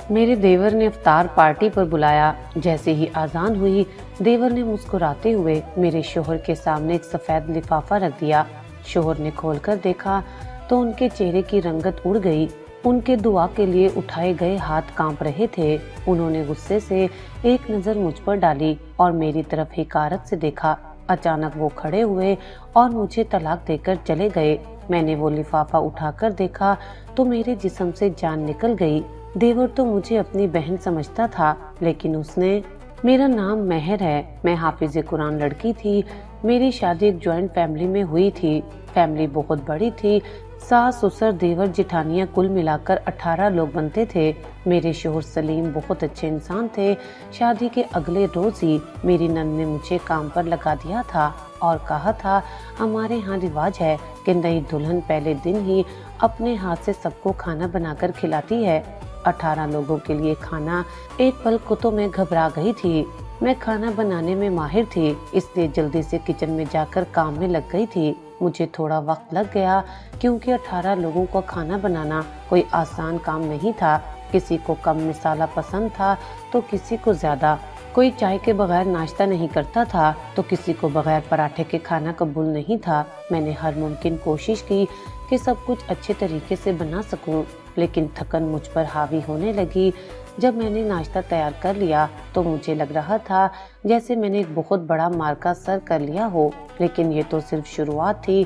میرے دیور نے افطار پارٹی پر بلایا۔ جیسے ہی اذان ہوئی، دیور نے مسکراتے ہوئے میرے شوہر کے سامنے ایک سفید لفافہ رکھ دیا۔ شوہر نے کھول کر دیکھا تو ان کے چہرے کی رنگت اڑ گئی۔ ان کے دعا کے لیے اٹھائے گئے ہاتھ کانپ رہے تھے۔ انہوں نے غصے سے ایک نظر مجھ پر ڈالی اور میری طرف حقارت سے دیکھا۔ اچانک وہ کھڑے ہوئے اور مجھے طلاق دے کر چلے گئے۔ میں نے وہ لفافہ اٹھا کر دیکھا تو میرے جسم سے جان نکل گئی۔ دیور تو مجھے اپنی بہن سمجھتا تھا، لیکن اس نے میرا نام مہر ہے، میں حافظ قرآن لڑکی تھی۔ میری شادی ایک جوائنٹ فیملی میں ہوئی تھی۔ فیملی بہت بڑی تھی، ساس سسر دیور جٹھانیاں کل ملا کر 18 لوگ بنتے تھے۔ میرے شوہر سلیم بہت اچھے انسان تھے۔ شادی کے اگلے روز ہی میری نند نے مجھے کام پر لگا دیا تھا اور کہا تھا ہمارے ہاں رواج ہے کہ نئی دلہن پہلے دن ہی اپنے ہاتھ سے سب کو کھانا بنا کر کھلاتی ہے۔ 18 لوگوں کے لیے کھانا، ایک پل کو تو میں گھبرا گئی تھی۔ میں کھانا بنانے میں ماہر تھی، اس لیے جلدی سے کچن میں جا کر کام میں لگ گئی تھی۔ مجھے تھوڑا وقت لگ گیا کیونکہ 18 لوگوں کو کھانا بنانا کوئی آسان کام نہیں تھا۔ کسی کو کم مسالہ پسند تھا تو کسی کو زیادہ۔ کوئی چائے کے بغیر ناشتہ نہیں کرتا تھا تو کسی کو بغیر پراٹھے کے کھانا قبول نہیں تھا۔ میں نے ہر ممکن کوشش کی کہ سب کچھ اچھے طریقے سے بنا سکوں، لیکن تھکن مجھ پر حاوی ہونے لگی۔ جب میں نے ناشتہ تیار کر لیا تو مجھے لگ رہا تھا جیسے میں نے ایک بہت بڑا معرکہ سر کر لیا ہو، لیکن یہ تو صرف شروعات تھی۔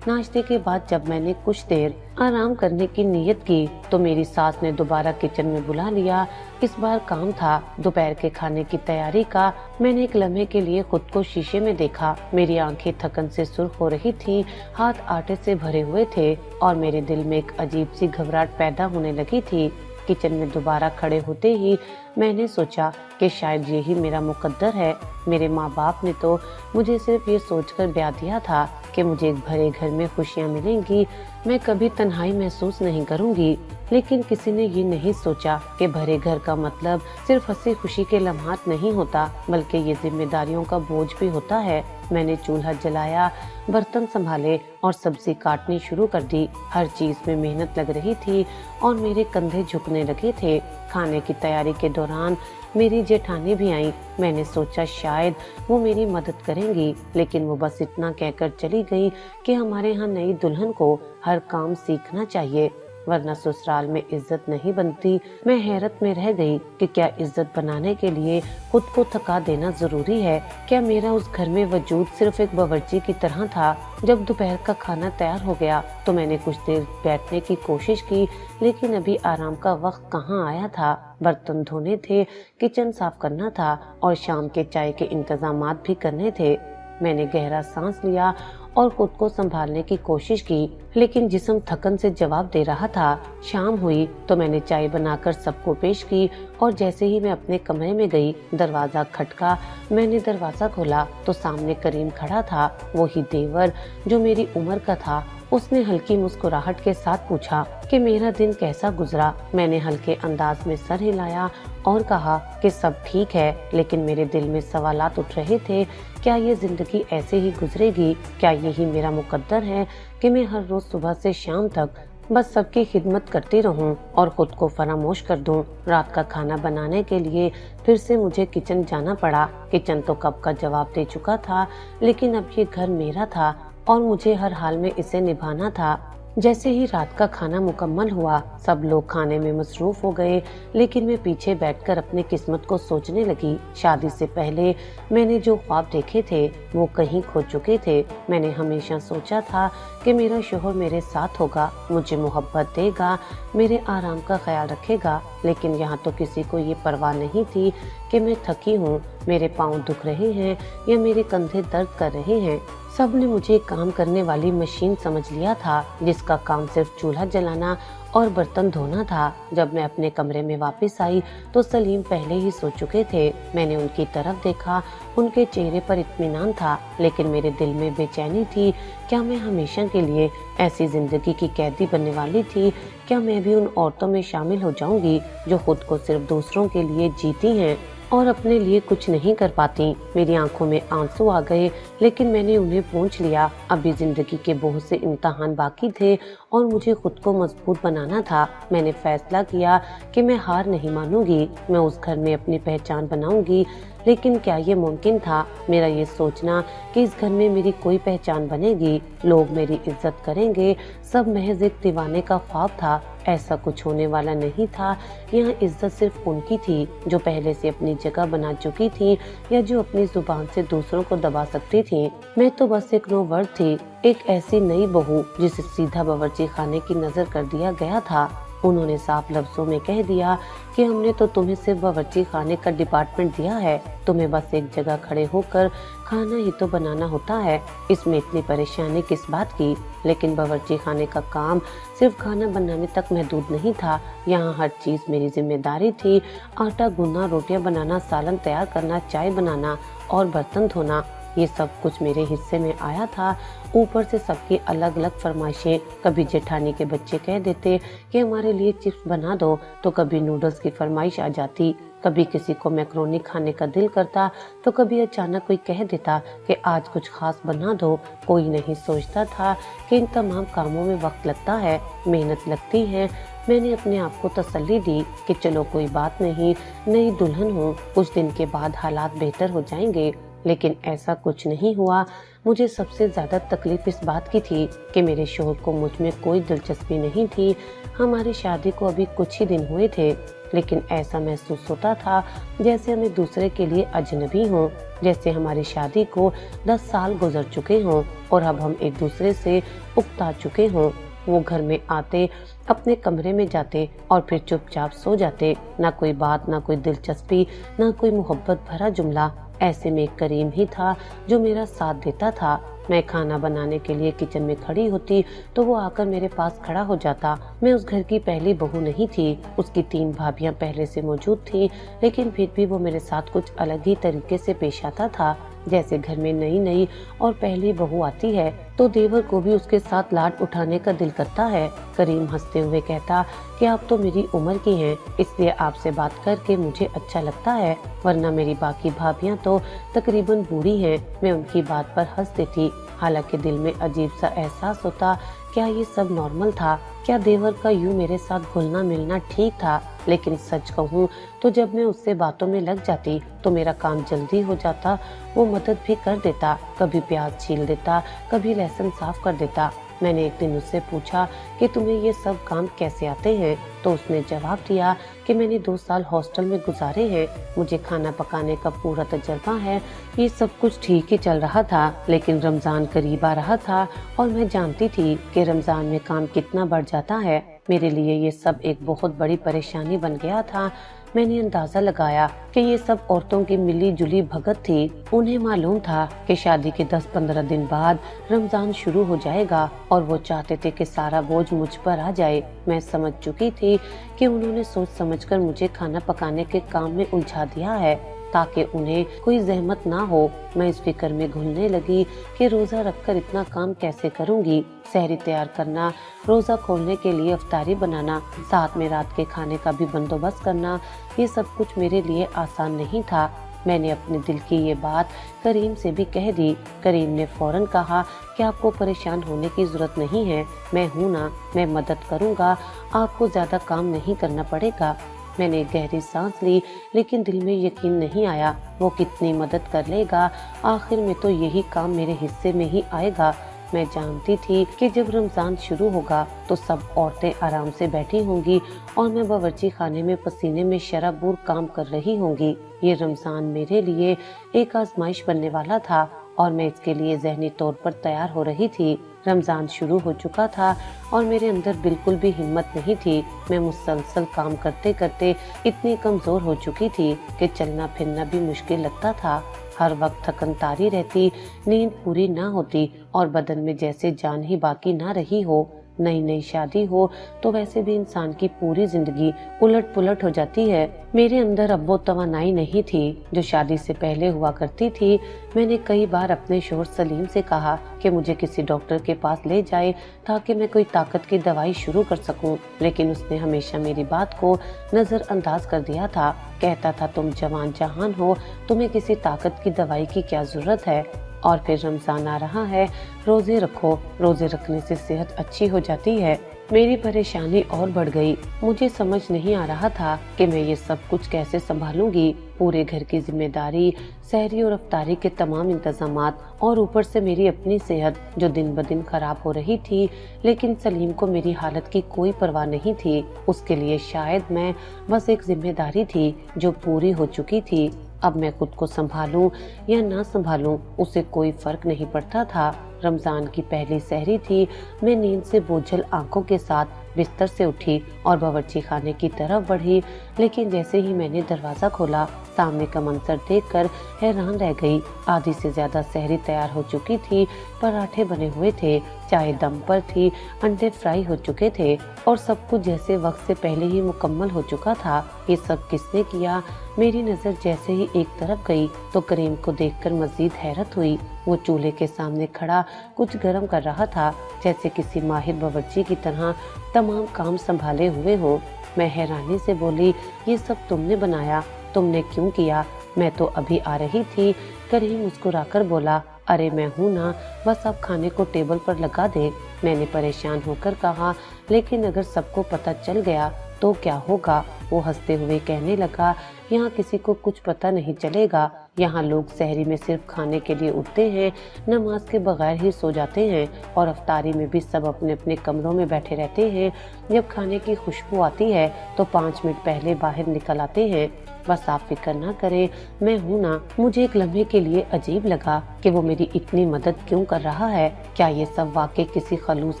ناشتے کے بعد جب میں نے کچھ دیر آرام کرنے کی نیت کی تو میری ساس نے دوبارہ کچن میں بلا لیا۔ اس بار کام تھا دوپہر کے کھانے کی تیاری کا۔ میں نے ایک لمحے کے لیے خود کو شیشے میں دیکھا۔ میری آنکھیں تھکن سے سرخ ہو رہی تھی، ہاتھ آٹے سے بھرے ہوئے تھے اور میرے دل میں ایک عجیب سی گھبراہٹ پیدا ہونے لگی تھی۔ کچن میں دوبارہ کھڑے ہوتے ہی میں نے سوچا کہ شاید یہی میرا مقدر ہے۔ میرے ماں باپ نے تو مجھے صرف یہ سوچ کر بیاہ دیا تھا کہ مجھے ایک بھرے گھر میں خوشیاں ملیں گی، میں کبھی تنہائی محسوس نہیں کروں گی، لیکن کسی نے یہ نہیں سوچا کہ بھرے گھر کا مطلب صرف ہنسی خوشی کے لمحات نہیں ہوتا، بلکہ یہ ذمہ داریوں کا بوجھ بھی ہوتا ہے۔ میں نے چولہا جلایا، برتن سنبھالے اور سبزی کاٹنی شروع کر دی۔ ہر چیز میں محنت لگ رہی تھی اور میرے کندھے جھکنے لگے تھے۔ کھانے کی تیاری کے دوران میری جیٹھانی بھی آئیں۔ میں نے سوچا شاید وہ میری مدد کریں گی، لیکن وہ بس اتنا کہہ کر چلی گئی کہ ہمارے ہاں نئی دلہن کو ہر کام سیکھنا چاہیے ورنہ سسرال میں عزت نہیں بنتی۔ میں حیرت میں رہ گئی کہ کیا عزت بنانے کے لیے خود کو تھکا دینا ضروری ہے؟ کیا میرا اس گھر میں وجود صرف ایک باورچی کی طرح تھا؟ جب دوپہر کا کھانا تیار ہو گیا تو میں نے کچھ دیر بیٹھنے کی کوشش کی، لیکن ابھی آرام کا وقت کہاں آیا تھا۔ برتن دھونے تھے، کچن صاف کرنا تھا اور شام کے چائے کے انتظامات بھی کرنے تھے۔ میں نے گہرا سانس لیا اور خود کو سنبھالنے کی کوشش کی، لیکن جسم تھکن سے جواب دے رہا تھا۔ شام ہوئی تو میں نے چائے بنا کر سب کو پیش کی اور جیسے ہی میں اپنے کمرے میں گئی دروازہ کھٹکا۔ میں نے دروازہ کھولا تو سامنے کریم کھڑا تھا، وہی دیور جو میری عمر کا تھا۔ اس نے ہلکی مسکراہٹ کے ساتھ پوچھا کہ میرا دن کیسا گزرا۔ میں نے ہلکے انداز میں سر ہلایا اور کہا کہ سب ٹھیک ہے، لیکن میرے دل میں سوالات اٹھ رہے تھے۔ کیا یہ زندگی ایسے ہی گزرے گی؟ کیا یہی میرا مقدر ہے کہ میں ہر روز صبح سے شام تک بس سب کی خدمت کرتی رہوں اور خود کو فراموش کر دوں؟ رات کا کھانا بنانے کے لیے پھر سے مجھے کچن جانا پڑا۔ کچن تو کب کا جواب دے چکا تھا، لیکن اب یہ گھر میرا تھا اور مجھے ہر حال میں اسے نبھانا تھا۔ جیسے ہی رات کا کھانا مکمل ہوا سب لوگ کھانے میں مصروف ہو گئے، لیکن میں پیچھے بیٹھ کر اپنی قسمت کو سوچنے لگی۔ شادی سے پہلے میں نے جو خواب دیکھے تھے وہ کہیں کھو چکے تھے۔ میں نے ہمیشہ سوچا تھا کہ میرا شوہر میرے ساتھ ہوگا، مجھے محبت دے گا، میرے آرام کا خیال رکھے گا، لیکن یہاں تو کسی کو یہ پرواہ نہیں تھی کہ میں تھکی ہوں، میرے پاؤں دکھ رہے ہیں یا میرے کندھے درد کر رہے ہیں۔ سب نے مجھے کام کرنے والی مشین سمجھ لیا تھا جس کا کام صرف چولہا جلانا اور برتن دھونا تھا۔ جب میں اپنے کمرے میں واپس آئی تو سلیم پہلے ہی سو چکے تھے۔ میں نے ان کی طرف دیکھا، ان کے چہرے پر اطمینان تھا، لیکن میرے دل میں بے چینی تھی۔ کیا میں ہمیشہ کے لیے ایسی زندگی کی قیدی بننے والی تھی؟ کیا میں بھی ان عورتوں میں شامل ہو جاؤں گی جو خود کو صرف دوسروں کے لیے جیتی ہیں اور اپنے لیے کچھ نہیں کر پاتی؟ میری آنکھوں میں آنسو آ گئے، لیکن میں نے انہیں پونچھ لیا۔ ابھی زندگی کے بہت سے امتحان باقی تھے اور مجھے خود کو مضبوط بنانا تھا۔ میں نے فیصلہ کیا کہ میں ہار نہیں مانوں گی، میں اس گھر میں اپنی پہچان بناؤں گی۔ لیکن کیا یہ ممکن تھا؟ میرا یہ سوچنا کہ اس گھر میں میری کوئی پہچان بنے گی، لوگ میری عزت کریں گے، سب محض ایک دیوانے کا خواب تھا۔ ایسا کچھ ہونے والا نہیں تھا۔ یہاں عزت صرف ان کی تھی جو پہلے سے اپنی جگہ بنا چکی تھی یا جو اپنی زبان سے دوسروں کو دبا سکتی تھی۔ میں تو بس ایک نو ورڈ تھی، ایک ایسی نئی بہو جسے سیدھا باورچی خانے کی نظر کر دیا گیا تھا۔ انہوں نے صاف لفظوں میں کہہ دیا کہ ہم نے تو تمہیں صرف باورچی خانے کا ڈپارٹمنٹ دیا ہے، تمہیں بس ایک جگہ کھڑے ہو کر کھانا ہی تو بنانا ہوتا ہے، اس میں اتنی پریشانی کس بات کی؟ لیکن باورچی خانے کا کام صرف کھانا بنانے تک محدود نہیں تھا، یہاں ہر چیز میری ذمہ داری تھی۔ آٹا گوندنا، روٹیاں بنانا، سالن تیار کرنا، چائے بنانا اور برتن دھونا، یہ سب کچھ میرے حصے میں آیا تھا۔ اوپر سے سب کی الگ الگ فرمائشیں، کبھی جیٹھانی کے بچے کہہ دیتے کہ ہمارے لیے چپس بنا دو، تو کبھی نوڈلز کی فرمائش آ جاتی، کبھی کسی کو میکرونی کھانے کا دل کرتا، تو کبھی اچانک کوئی کہہ دیتا کہ آج کچھ خاص بنا دو۔ کوئی نہیں سوچتا تھا کہ ان تمام کاموں میں وقت لگتا ہے، محنت لگتی ہے۔ میں نے اپنے آپ کو تسلی دی کہ چلو کوئی بات نہیں، نئی دلہن ہوں، کچھ دن کے بعد حالات بہتر ہو جائیں گے۔ لیکن ایسا کچھ نہیں ہوا۔ مجھے سب سے زیادہ تکلیف اس بات کی تھی کہ میرے شوہر کو مجھ میں کوئی دلچسپی نہیں تھی۔ ہماری شادی کو ابھی کچھ ہی دن ہوئے تھے، لیکن ایسا محسوس ہوتا تھا جیسے ہم ایک دوسرے کے لیے اجنبی ہوں، جیسے ہماری شادی کو 10 سال گزر چکے ہوں اور اب ہم ایک دوسرے سے اکتا چکے ہوں۔ وہ گھر میں آتے، اپنے کمرے میں جاتے اور پھر چپ چاپ سو جاتے، نہ کوئی بات، نہ کوئی دلچسپی، نہ کوئی محبت بھرا جملہ۔ ایسے میں ایک کریم ہی تھا جو میرا ساتھ دیتا تھا۔ میں کھانا بنانے کے لیے کچن میں کھڑی ہوتی تو وہ آ کر میرے پاس کھڑا ہو جاتا۔ میں اس گھر کی پہلی بہو نہیں تھی، اس کی 3 بھابیاں پہلے سے موجود تھیں، لیکن پھر بھی وہ میرے ساتھ کچھ الگ ہی طریقے سے پیش آتا تھا۔ جیسے گھر میں نئی اور پہلی بہو آتی ہے تو دیور کو بھی اس کے ساتھ لاڈ اٹھانے کا دل کرتا ہے۔ کریم ہنستے ہوئے کہتا کہ آپ تو میری عمر کی ہیں، اس لیے آپ سے بات کر کے مجھے اچھا لگتا ہے، ورنہ میری باقی بھابیاں تو تقریباً بوڑھی ہیں۔ میں ان کی بات پر ہنس دیتی، حالانکہ دل میں عجیب سا احساس ہوتا، کیا یہ سب نارمل تھا؟ کیا دیور کا یوں میرے ساتھ گھلنا ملنا ٹھیک تھا؟ لیکن سچ کہوں تو جب میں اس سے باتوں میں لگ جاتی تو میرا کام جلدی ہو جاتا۔ وہ مدد بھی کر دیتا، کبھی پیاز چھیل دیتا، کبھی لہسن صاف کر دیتا۔ میں نے ایک دن اس سے پوچھا کہ تمہیں یہ سب کام کیسے آتے ہیں؟ تو اس نے جواب دیا کہ میں نے 2 سال ہاسٹل میں گزارے ہیں، مجھے کھانا پکانے کا پورا تجربہ ہے۔ یہ سب کچھ ٹھیک ہی چل رہا تھا، لیکن رمضان قریب آ رہا تھا اور میں جانتی تھی کہ رمضان میں کام کتنا بڑھ جاتا ہے۔ میرے لیے یہ سب ایک بہت بڑی پریشانی بن گیا تھا۔ میں نے اندازہ لگایا کہ یہ سب عورتوں کی ملی جلی بھگت تھی۔ انہیں معلوم تھا کہ شادی کے 10-15 دن بعد رمضان شروع ہو جائے گا اور وہ چاہتے تھے کہ سارا بوجھ مجھ پر آ جائے۔ میں سمجھ چکی تھی کہ انہوں نے سوچ سمجھ کر مجھے کھانا پکانے کے کام میں الجھا دیا ہے تاکہ انہیں کوئی زحمت نہ ہو۔ میں اس فکر میں گھلنے لگی کہ روزہ رکھ کر اتنا کام کیسے کروں گی، سحری تیار کرنا، روزہ کھولنے کے لیے افطاری بنانا، ساتھ میں رات کے کھانے کا بھی بندوبست کرنا، یہ سب کچھ میرے لیے آسان نہیں تھا۔ میں نے اپنے دل کی یہ بات کریم سے بھی کہہ دی۔ کریم نے فوراً کہا کہ آپ کو پریشان ہونے کی ضرورت نہیں ہے، میں ہوں نا، میں مدد کروں گا، آپ کو زیادہ کام نہیں کرنا پڑے گا۔ میں نے گہری سانس لی، لیکن دل میں یقین نہیں آیا وہ کتنی مدد کر لے گا، آخر میں تو یہی کام میرے حصے میں ہی آئے گا۔ میں جانتی تھی کہ جب رمضان شروع ہوگا تو سب عورتیں آرام سے بیٹھی ہوں گی اور میں باورچی خانے میں پسینے میں شرابور کام کر رہی ہوں گی۔ یہ رمضان میرے لیے ایک آزمائش بننے والا تھا اور میں اس کے لیے ذہنی طور پر تیار ہو رہی تھی۔ رمضان شروع ہو چکا تھا اور میرے اندر بالکل بھی ہمت نہیں تھی۔ میں مسلسل کام کرتے کرتے اتنی کمزور ہو چکی تھی کہ چلنا پھرنا بھی مشکل لگتا تھا۔ ہر وقت تھکن تاری رہتی، نیند پوری نہ ہوتی اور بدن میں جیسے جان ہی باقی نہ رہی ہو۔ نئی شادی ہو تو ویسے بھی انسان کی پوری زندگی الٹ پلٹ ہو جاتی ہے۔ میرے اندر اب وہ توانائی نہیں تھی جو شادی سے پہلے ہوا کرتی تھی۔ میں نے کئی بار اپنے شوہر سلیم سے کہا کہ مجھے کسی ڈاکٹر کے پاس لے جائے تاکہ میں کوئی طاقت کی دوائی شروع کر سکوں، لیکن اس نے ہمیشہ میری بات کو نظر انداز کر دیا تھا۔ کہتا تھا تم جوان جہان ہو، تمہیں کسی طاقت کی دوائی کی کیا ضرورت ہے۔ और फिर रमजान आ रहा है, रोजे रखो, रोजे रखने से सेहत अच्छी हो जाती है। मेरी परेशानी और बढ़ गई। मुझे समझ नहीं आ रहा था कि मैं ये सब कुछ कैसे संभालूंगी। पूरे घर की जिम्मेदारी, सहरी और अफ्तारी के तमाम इंतजामात और ऊपर से मेरी अपनी सेहत जो दिन ब दिन खराब हो रही थी। लेकिन सलीम को मेरी हालत की कोई परवाह नहीं थी। उसके लिए शायद मैं बस एक जिम्मेदारी थी जो पूरी हो चुकी थी। अब मैं खुद को संभालूं या ना संभालूं, उसे कोई फर्क नहीं पड़ता था। रमजान की पहली सहरी थी। मैं नींद से बोझल आंखों के साथ बिस्तर से उठी और बावर्ची खाने की तरफ बढ़ी। लेकिन जैसे ही मैंने दरवाजा खोला, सामने का मंजर देखकर हैरान रह गई। आधी से ज्यादा सहरी तैयार हो चुकी थी। पराठे बने हुए थे, चाय दम पर थी, अंडे फ्राई हो चुके थे और सब कुछ जैसे वक्त से पहले ही मुकम्मल हो चुका था। ये सब किसने किया? मेरी नजर जैसे ही एक तरफ गई तो करीम को देखकर मजीद हैरत हुई। वो चूल्हे के सामने खड़ा कुछ गर्म कर रहा था, जैसे किसी माहिर बावर्ची की तरह तमाम काम संभाले हुए हो। मैं हैरानी से बोली, ये सब तुमने बनाया? तुमने क्यों किया? मैं तो अभी आ रही थी। करीम मुस्कुराकर बोला, अरे मैं हूँ ना, बस आप खाने को टेबल पर लगा दे। मैंने परेशान होकर कहा, लेकिन अगर सबको पता चल गया तो क्या होगा? वो हंसते हुए कहने लगा, यहाँ किसी को कुछ पता नहीं चलेगा। यहाँ लोग सहरी में सिर्फ खाने के लिए उठते हैं, नमाज के बगैर ही सो जाते हैं और अफ्तारी में भी सब अपने अपने कमरों में बैठे रहते हैं। जब खाने की खुशबू आती है तो 5 मिनट पहले बाहर निकल आते हैं। बस आप फिक्र ना करें, मैं हूँ ना। मुझे एक लम्हे के लिए अजीब लगा कि वो मेरी इतनी मदद क्यों कर रहा है। क्या ये सब वाकई किसी खलूस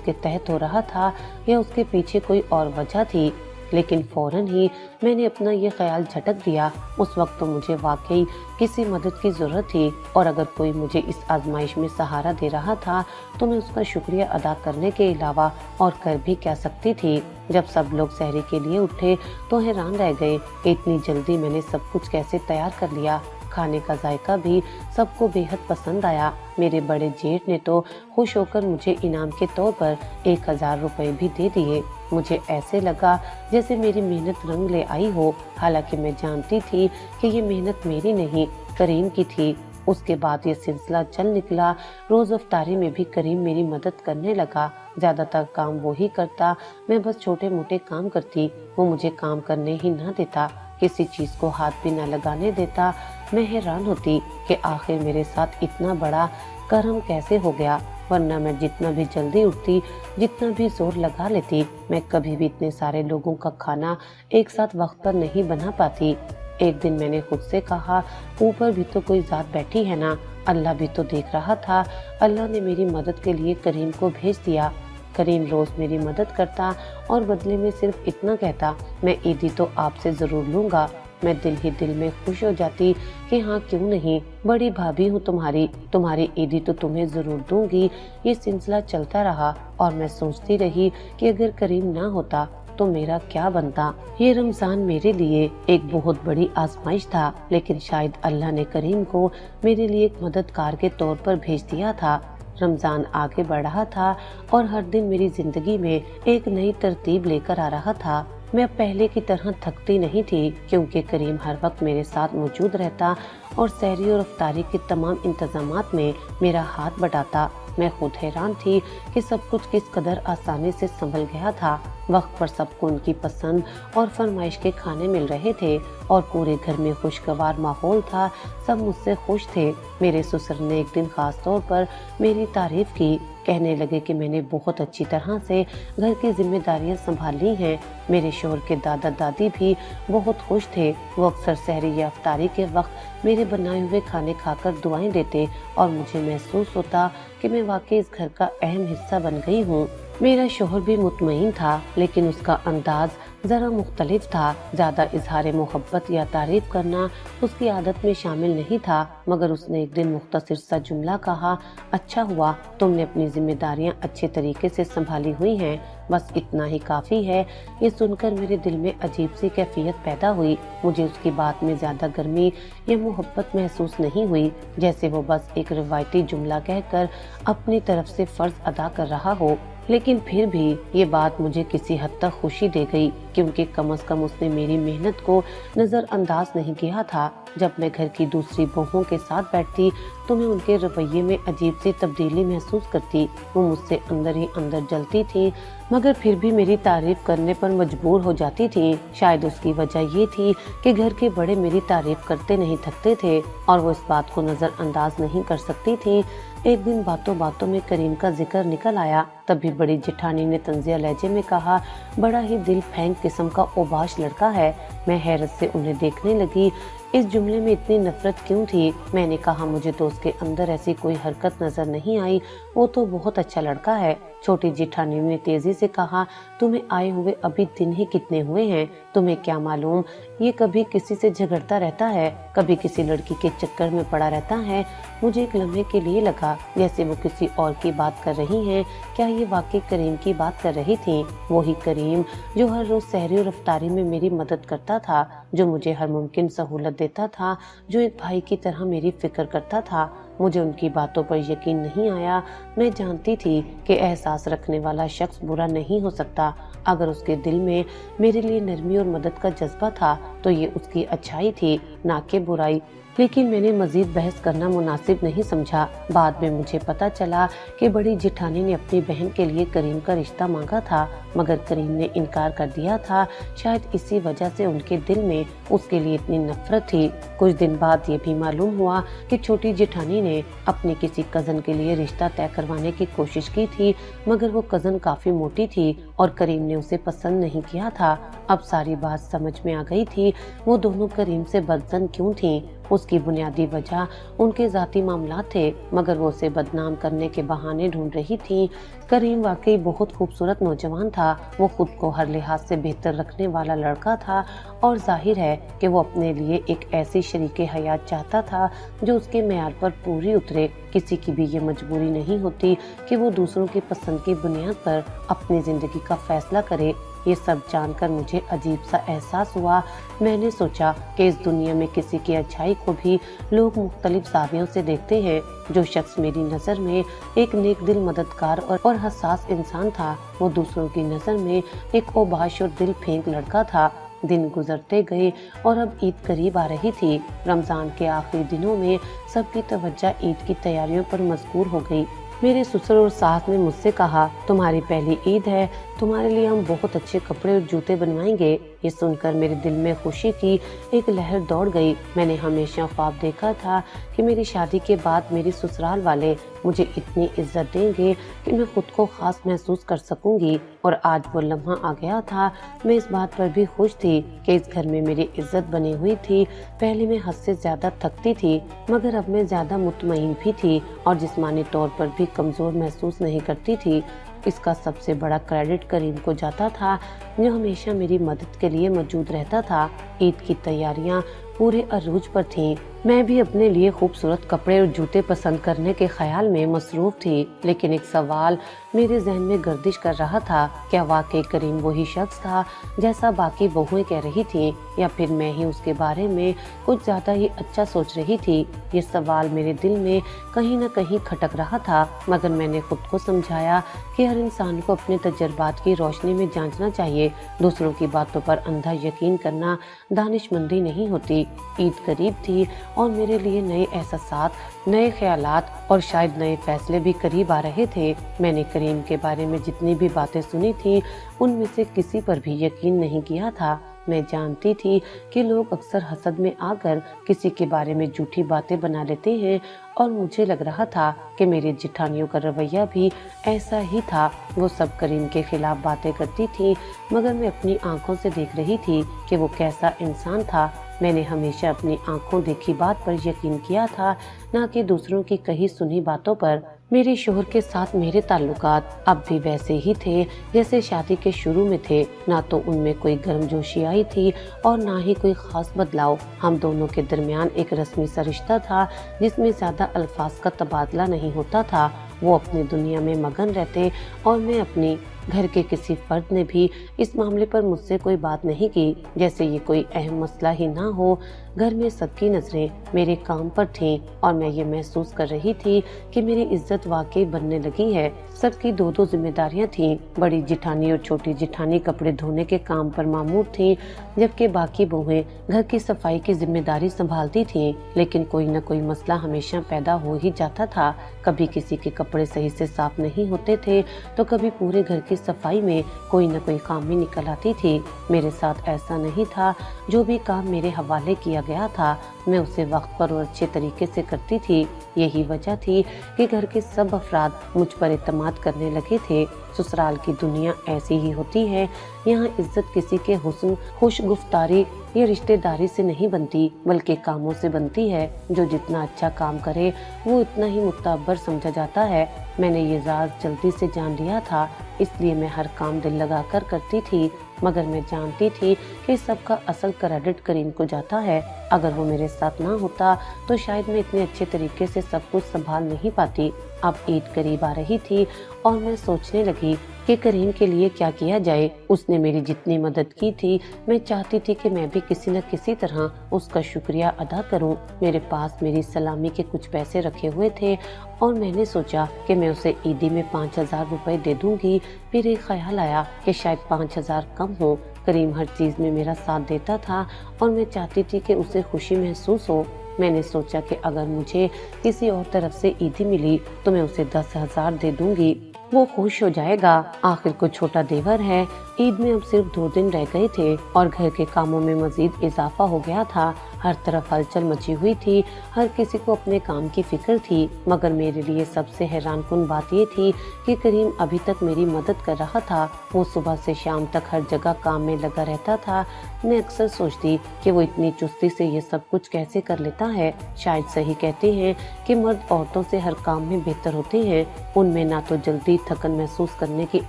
के तहत हो रहा था या उसके पीछे कोई और वजह थी? लेकिन फौरन ही मैंने अपना ये ख्याल झटक दिया। उस वक्त तो मुझे वाकई किसी मदद की जरूरत थी और अगर कोई मुझे इस आजमाइश में सहारा दे रहा था तो मैं उसका शुक्रिया अदा करने के अलावा और कर भी क्या सकती थी। जब सब लोग सहरी के लिए उठे तो हैरान रह गए, इतनी जल्दी मैंने सब कुछ कैसे तैयार कर लिया। खाने का जायका भी सबको बेहद पसंद आया। मेरे बड़े जेठ ने तो खुश होकर मुझे इनाम के तौर पर 1000 रुपए भी दे दिए। मुझे ऐसे लगा जैसे मेरी मेहनत रंग ले आई हो। हालांकि मैं जानती थी कि ये मेहनत मेरी नहीं, करीम की थी। उसके बाद ये सिलसिला चल निकला। रोज अफ्तारी में भी करीम मेरी मदद करने लगा। ज्यादातर काम वो ही करता, मैं बस छोटे मोटे काम करती। वो मुझे काम करने ही ना देता, किसी चीज को हाथ भी न लगाने देता। मैं हैरान होती कि आखिर मेरे साथ इतना बड़ा करम कैसे हो गया, वरना मैं जितना भी जल्दी उठती, जितना भी जोर लगा लेती, मैं कभी भी इतने सारे लोगों का खाना एक साथ वक्त पर नहीं बना पाती। एक दिन मैंने खुद से कहा, ऊपर भी तो कोई जात बैठी है ना, अल्लाह भी तो देख रहा था। अल्लाह ने मेरी मदद के लिए करीम को भेज दिया। करीम रोज मेरी मदद करता और बदले में सिर्फ इतना कहता, मैं ईदी तो आपसे जरूर लूंगा। मैं दिल ही दिल में खुश हो जाती कि हाँ क्यों नहीं, बड़ी भाभी हूँ तुम्हारी ईदी तो तुम्हें जरूर दूंगी। ये सिलसिला चलता रहा और मैं सोचती रही कि अगर करीम ना होता तो मेरा क्या बनता। ये रमजान मेरे लिए एक बहुत बड़ी आजमाइश था, लेकिन शायद अल्लाह ने करीम को मेरे लिए एक मददगार के तौर पर भेज दिया था। रमजान आगे बढ़ रहा था और हर दिन मेरी जिंदगी में एक नई तरतीब लेकर आ रहा था। मैं पहले की तरह थकती नहीं थी क्योंकि करीम हर वक्त मेरे साथ मौजूद रहता और सहरी और अफ्तारी के तमाम इंतजामात में मेरा हाथ बटाता। मैं खुद हैरान थी कि सब कुछ किस कदर आसानी से संभल गया था। वक्त पर सबको उनकी पसंद और फरमाइश के खाने मिल रहे थे और पूरे घर में खुशगवार माहौल था। सब मुझसे खुश थे। मेरे ससुर ने एक दिन खास तौर पर मेरी तारीफ की, कहने लगे कि मैंने बहुत अच्छी तरह से घर की जिम्मेदारियां संभाली हैं। मेरे शौहर के दादा दादी भी बहुत खुश थे। वो अक्सर सहरी या अफ्तारी के वक्त मेरे बनाए हुए खाने खाकर दुआएं देते और मुझे महसूस होता कि मैं वाकई इस घर का अहम हिस्सा बन गई हूँ। मेरा शौहर भी मुतमईन था, लेकिन उसका अंदाज जरा मुख्तलिफ था। ज्यादा इजहार मोहब्बत या तारीफ करना उसकी आदत में शामिल नहीं था, मगर उसने एक दिन मुख्तसर सा जुमला कहा, अच्छा हुआ तुमने अपनी जिम्मेदारियां अच्छे तरीके से संभाली हुई हैं, बस इतना ही काफी है। ये सुनकर मेरे दिल में अजीब सी कैफियत पैदा हुई। मुझे उसकी बात में ज्यादा गर्मी या मोहब्बत महसूस नहीं हुई, जैसे वो बस एक रिवायती जुमला कहकर अपनी तरफ से फर्ज अदा कर रहा हो। लेकिन फिर भी ये बात मुझे किसी हद तक खुशी दे गई, क्योंकि कम से कम उसने मेरी मेहनत को नज़रअंदाज नहीं किया था। जब मैं घर की दूसरी बहुओं के साथ बैठती तो मैं उनके रवैये में अजीब सी तब्दीली महसूस करती। वो मुझसे अंदर ही अंदर जलती थी, मगर फिर भी मेरी तारीफ करने पर मजबूर हो जाती थी। शायद उसकी वजह ये थी कि घर के बड़े मेरी तारीफ करते नहीं थकते थे और वो इस बात को नज़रअंदाज नहीं कर सकती थी। एक दिन बातों बातों में करीम का जिक्र निकल आया। तभी बड़ी जेठानी ने तंजिया लहजे में कहा, बड़ा ही दिल फेंक किस्म का ओबाश लड़का है। मैं हैरत से उन्हें देखने लगी। इस जुमले में इतनी नफरत क्यों थी? मैंने कहा, मुझे तो उसके अंदर ऐसी कोई हरकत नजर नहीं आई, वो तो बहुत अच्छा लड़का है। छोटी जेठानी ने तेजी से कहा, तुम्हें आए हुए अभी दिन ही कितने हुए हैं, तुम्हें क्या मालूम ये कभी किसी से झगड़ता रहता है, कभी किसी लड़की के चक्कर में पड़ा रहता है। मुझे एक लम्हे के लिए लगा जैसे वो किसी और की बात कर रही हैं। क्या ये वाकई करीम की बात कर रही थी? वही करीम जो हर रोज सहरी और इफ्तारी में मेरी मदद करता था, जो मुझे हर मुमकिन सहूलत देता था, जो एक भाई की तरह मेरी फिक्र करता था। मुझे उनकी बातों पर यकीन नहीं आया। मैं जानती थी कि एहसास रखने वाला शख्स बुरा नहीं हो सकता। अगर उसके दिल में मेरे लिए नरमी और मदद का जज्बा था तो ये उसकी अच्छाई थी, ना कि बुराई। लेकिन मैंने मजीद बहस करना मुनासिब नहीं समझा। बाद में मुझे पता चला कि बड़ी जेठानी ने अपनी बहन के लिए करीम का रिश्ता मांगा था, मगर करीम ने इनकार कर दिया था। शायद इसी वजह से उनके दिल में उसके लिए इतनी नफरत थी। कुछ दिन बाद ये भी मालूम हुआ कि छोटी जेठानी ने अपने किसी कजन के लिए रिश्ता तय करवाने की कोशिश की थी, मगर वो कजन काफी मोटी थी और करीम ने उसे पसंद नहीं किया था। अब सारी बात समझ में आ गई थी। वो दोनों करीम से बदजन क्यों थी? उसकी बुनियादी वजह उनके जाती मामला थे, मगर वो उसे बदनाम करने के बहाने ढूंढ रही थी। करीम वाकई बहुत खूबसूरत नौजवान था। वो खुद को हर लिहाज से बेहतर रखने वाला लड़का था और जाहिर है कि वो अपने लिए एक ऐसी शरीके हयात चाहता था जो उसके मेयार पर पूरी उतरे। किसी की भी ये मजबूरी नहीं होती कि वो दूसरों की पसंद की बुनियाद पर अपनी जिंदगी का फैसला करे। ये सब जानकर मुझे अजीब सा एहसास हुआ। मैंने सोचा कि इस दुनिया में किसी की अच्छाई को भी लोग मुख्तलिफ ज़ावियों से देखते हैं। जो शख्स मेरी नज़र में एक नेक दिल, मददगार और हसास इंसान था, वो दूसरों की नज़र में एक ओबाश और दिल फेंक लड़का था। दिन गुजरते गए और अब ईद करीब आ रही थी। रमज़ान के आखिरी दिनों में सबकी तवज्जो ईद की तैयारियों पर मशगूल हो गई। मेरे ससुर और सास ने मुझसे कहा, तुम्हारी पहली ईद है, तुम्हारे लिए हम बहुत अच्छे कपड़े और जूते बनवाएंगे। ये सुनकर मेरे दिल में खुशी की एक लहर दौड़ गई। मैंने हमेशा ख्वाब देखा था कि मेरी शादी के बाद मेरी ससुराल वाले मुझे इतनी इज्जत देंगे कि मैं खुद को खास महसूस कर सकूंगी, और आज वो लम्हा आ गया था। मैं इस बात पर भी खुश थी कि इस घर में मेरी इज्जत बनी हुई थी। पहले मैं हद से ज्यादा थकती थी, मगर अब मैं ज्यादा मुतमईन भी थी और जिस्मानी तौर पर भी कमजोर महसूस नहीं करती थी। इसका सबसे बड़ा क्रेडिट करीम को जाता था, जो हमेशा मेरी मदद के लिए मौजूद रहता था। ईद की तैयारियां पूरे अरूज पर थीं। मैं भी अपने लिए खूबसूरत कपड़े और जूते पसंद करने के ख्याल में मसरूफ थी, लेकिन एक सवाल मेरे जहन में गर्दिश कर रहा था, क्या वाकई करीम वही शख्स था जैसा बाकी बहुएं कह रही थीं, या फिर मैं ही उसके बारे में कुछ ज्यादा ही अच्छा सोच रही थी? ये सवाल मेरे दिल में कहीं न कहीं खटक रहा था, मगर मैंने खुद को समझाया कि हर इंसान को अपने तजर्बात की रोशनी में जांचना चाहिए। दूसरों की बातों पर अंधा यकीन करना दानिशमंदी नहीं होती। ईद करीब थी और मेरे लिए नए एहसासात, नए ख्यालात और शायद नए फैसले भी करीब आ रहे थे। मैंने करीम के बारे में जितनी भी बातें सुनी थी, उनमें से किसी पर भी यकीन नहीं किया था। मैं जानती थी कि लोग अक्सर हसद में आकर किसी के बारे में झूठी बातें बना लेते हैं, और मुझे लग रहा था कि मेरी जेठानियों का रवैया भी ऐसा ही था। वो सब करीम के खिलाफ बातें करती थी, मगर मैं अपनी आंखों से देख रही थी कि वो कैसा इंसान था। मैंने हमेशा अपनी आंखों देखी बात पर यकीन किया था, न कि दूसरों की कही सुनी बातों पर। मेरे शोहर के साथ मेरे ताल्लुकात अब भी वैसे ही थे जैसे शादी के शुरू में थे। ना तो उनमें कोई गर्मजोशी आई थी और ना ही कोई खास बदलाव। हम दोनों के दरमियान एक रस्मी सा रिश्ता था जिसमें ज्यादा अल्फाज का तबादला नहीं होता था। वो अपनी दुनिया में मगन रहते और मैं अपनी, घर के किसी फर्द ने भी इस मामले पर मुझसे कोई बात नहीं की, जैसे ये कोई अहम मसला ही ना हो। घर में सबकी नजरें मेरे काम पर थीं और मैं ये महसूस कर रही थी कि मेरी इज्जत वाकई बनने लगी है। सबकी दो दो जिम्मेदारियां थीं। बड़ी जिठानी और छोटी जिठानी कपड़े धोने के काम पर मामूर थीं, जबकि बाकी बहुएं घर की सफाई की जिम्मेदारी संभालती थीं। लेकिन कोई न कोई मसला हमेशा पैदा हो ही जाता था। कभी किसी के कपड़े सही से साफ नहीं होते थे, तो कभी पूरे घर की सफाई में कोई न कोई खामी निकल आती थी। मेरे साथ ऐसा नहीं था। जो भी काम मेरे हवाले किया गया था, मैं उसे वक्त पर और अच्छे तरीके से करती थी। यही वजह थी कि घर के सब अफराद मुझ पर एतमाद करने लगे थे। ससुराल की दुनिया ऐसी ही होती है। यहाँ इज्जत किसी के हुस्न, खुश गुफ्तारी या रिश्तेदारी से नहीं बनती, बल्कि कामों से बनती है। जो जितना अच्छा काम करे वो इतना ही मुतबर समझा जाता है। मैंने ये राज जल्दी से जान लिया था, इसलिए मैं हर काम दिल लगा कर करती थी। मगर मैं जानती थी कि सबका असल क्रेडिट करीम को जाता है। अगर वो मेरे साथ ना होता तो शायद मैं इतने अच्छे तरीके से सब कुछ संभाल नहीं पाती। अब ईद करीब आ रही थी और मैं सोचने लगी कि करीम के लिए क्या किया जाए। उसने मेरी जितनी मदद की थी, मैं चाहती थी कि मैं भी किसी न किसी तरह उसका शुक्रिया अदा करूं। मेरे पास मेरी सलामी के कुछ पैसे रखे हुए थे और मैंने सोचा कि मैं उसे ईदी में 5,000 रुपए दे दूंगी। फिर एक ख्याल आया कि शायद 5,000 कम हो। करीम हर चीज में मेरा साथ देता था और मैं चाहती थी कि उसे खुशी महसूस हो। मैंने सोचा कि अगर मुझे किसी और तरफ से ईदी मिली तो मैं उसे 10,000 दे दूंगी, वो खुश हो जाएगा। आखिर को छोटा देवर है। ईद में अब सिर्फ 2 दिन रह गए थे और घर के कामों में मजीद इजाफा हो गया था। हर तरफ हलचल मची हुई थी। हर किसी को अपने काम की फिक्र थी। मगर मेरे लिए सबसे हैरान कुन बात ये थी कि करीम अभी तक मेरी मदद कर रहा था। वो सुबह से शाम तक हर जगह काम में लगा रहता था। मैं अक्सर सोचती कि वो इतनी चुस्ती से ये सब कुछ कैसे कर लेता है। शायद सही कहते हैं कि मर्द औरतों से हर काम में बेहतर होते हैं। उनमें ना तो जल्दी थकन महसूस करने की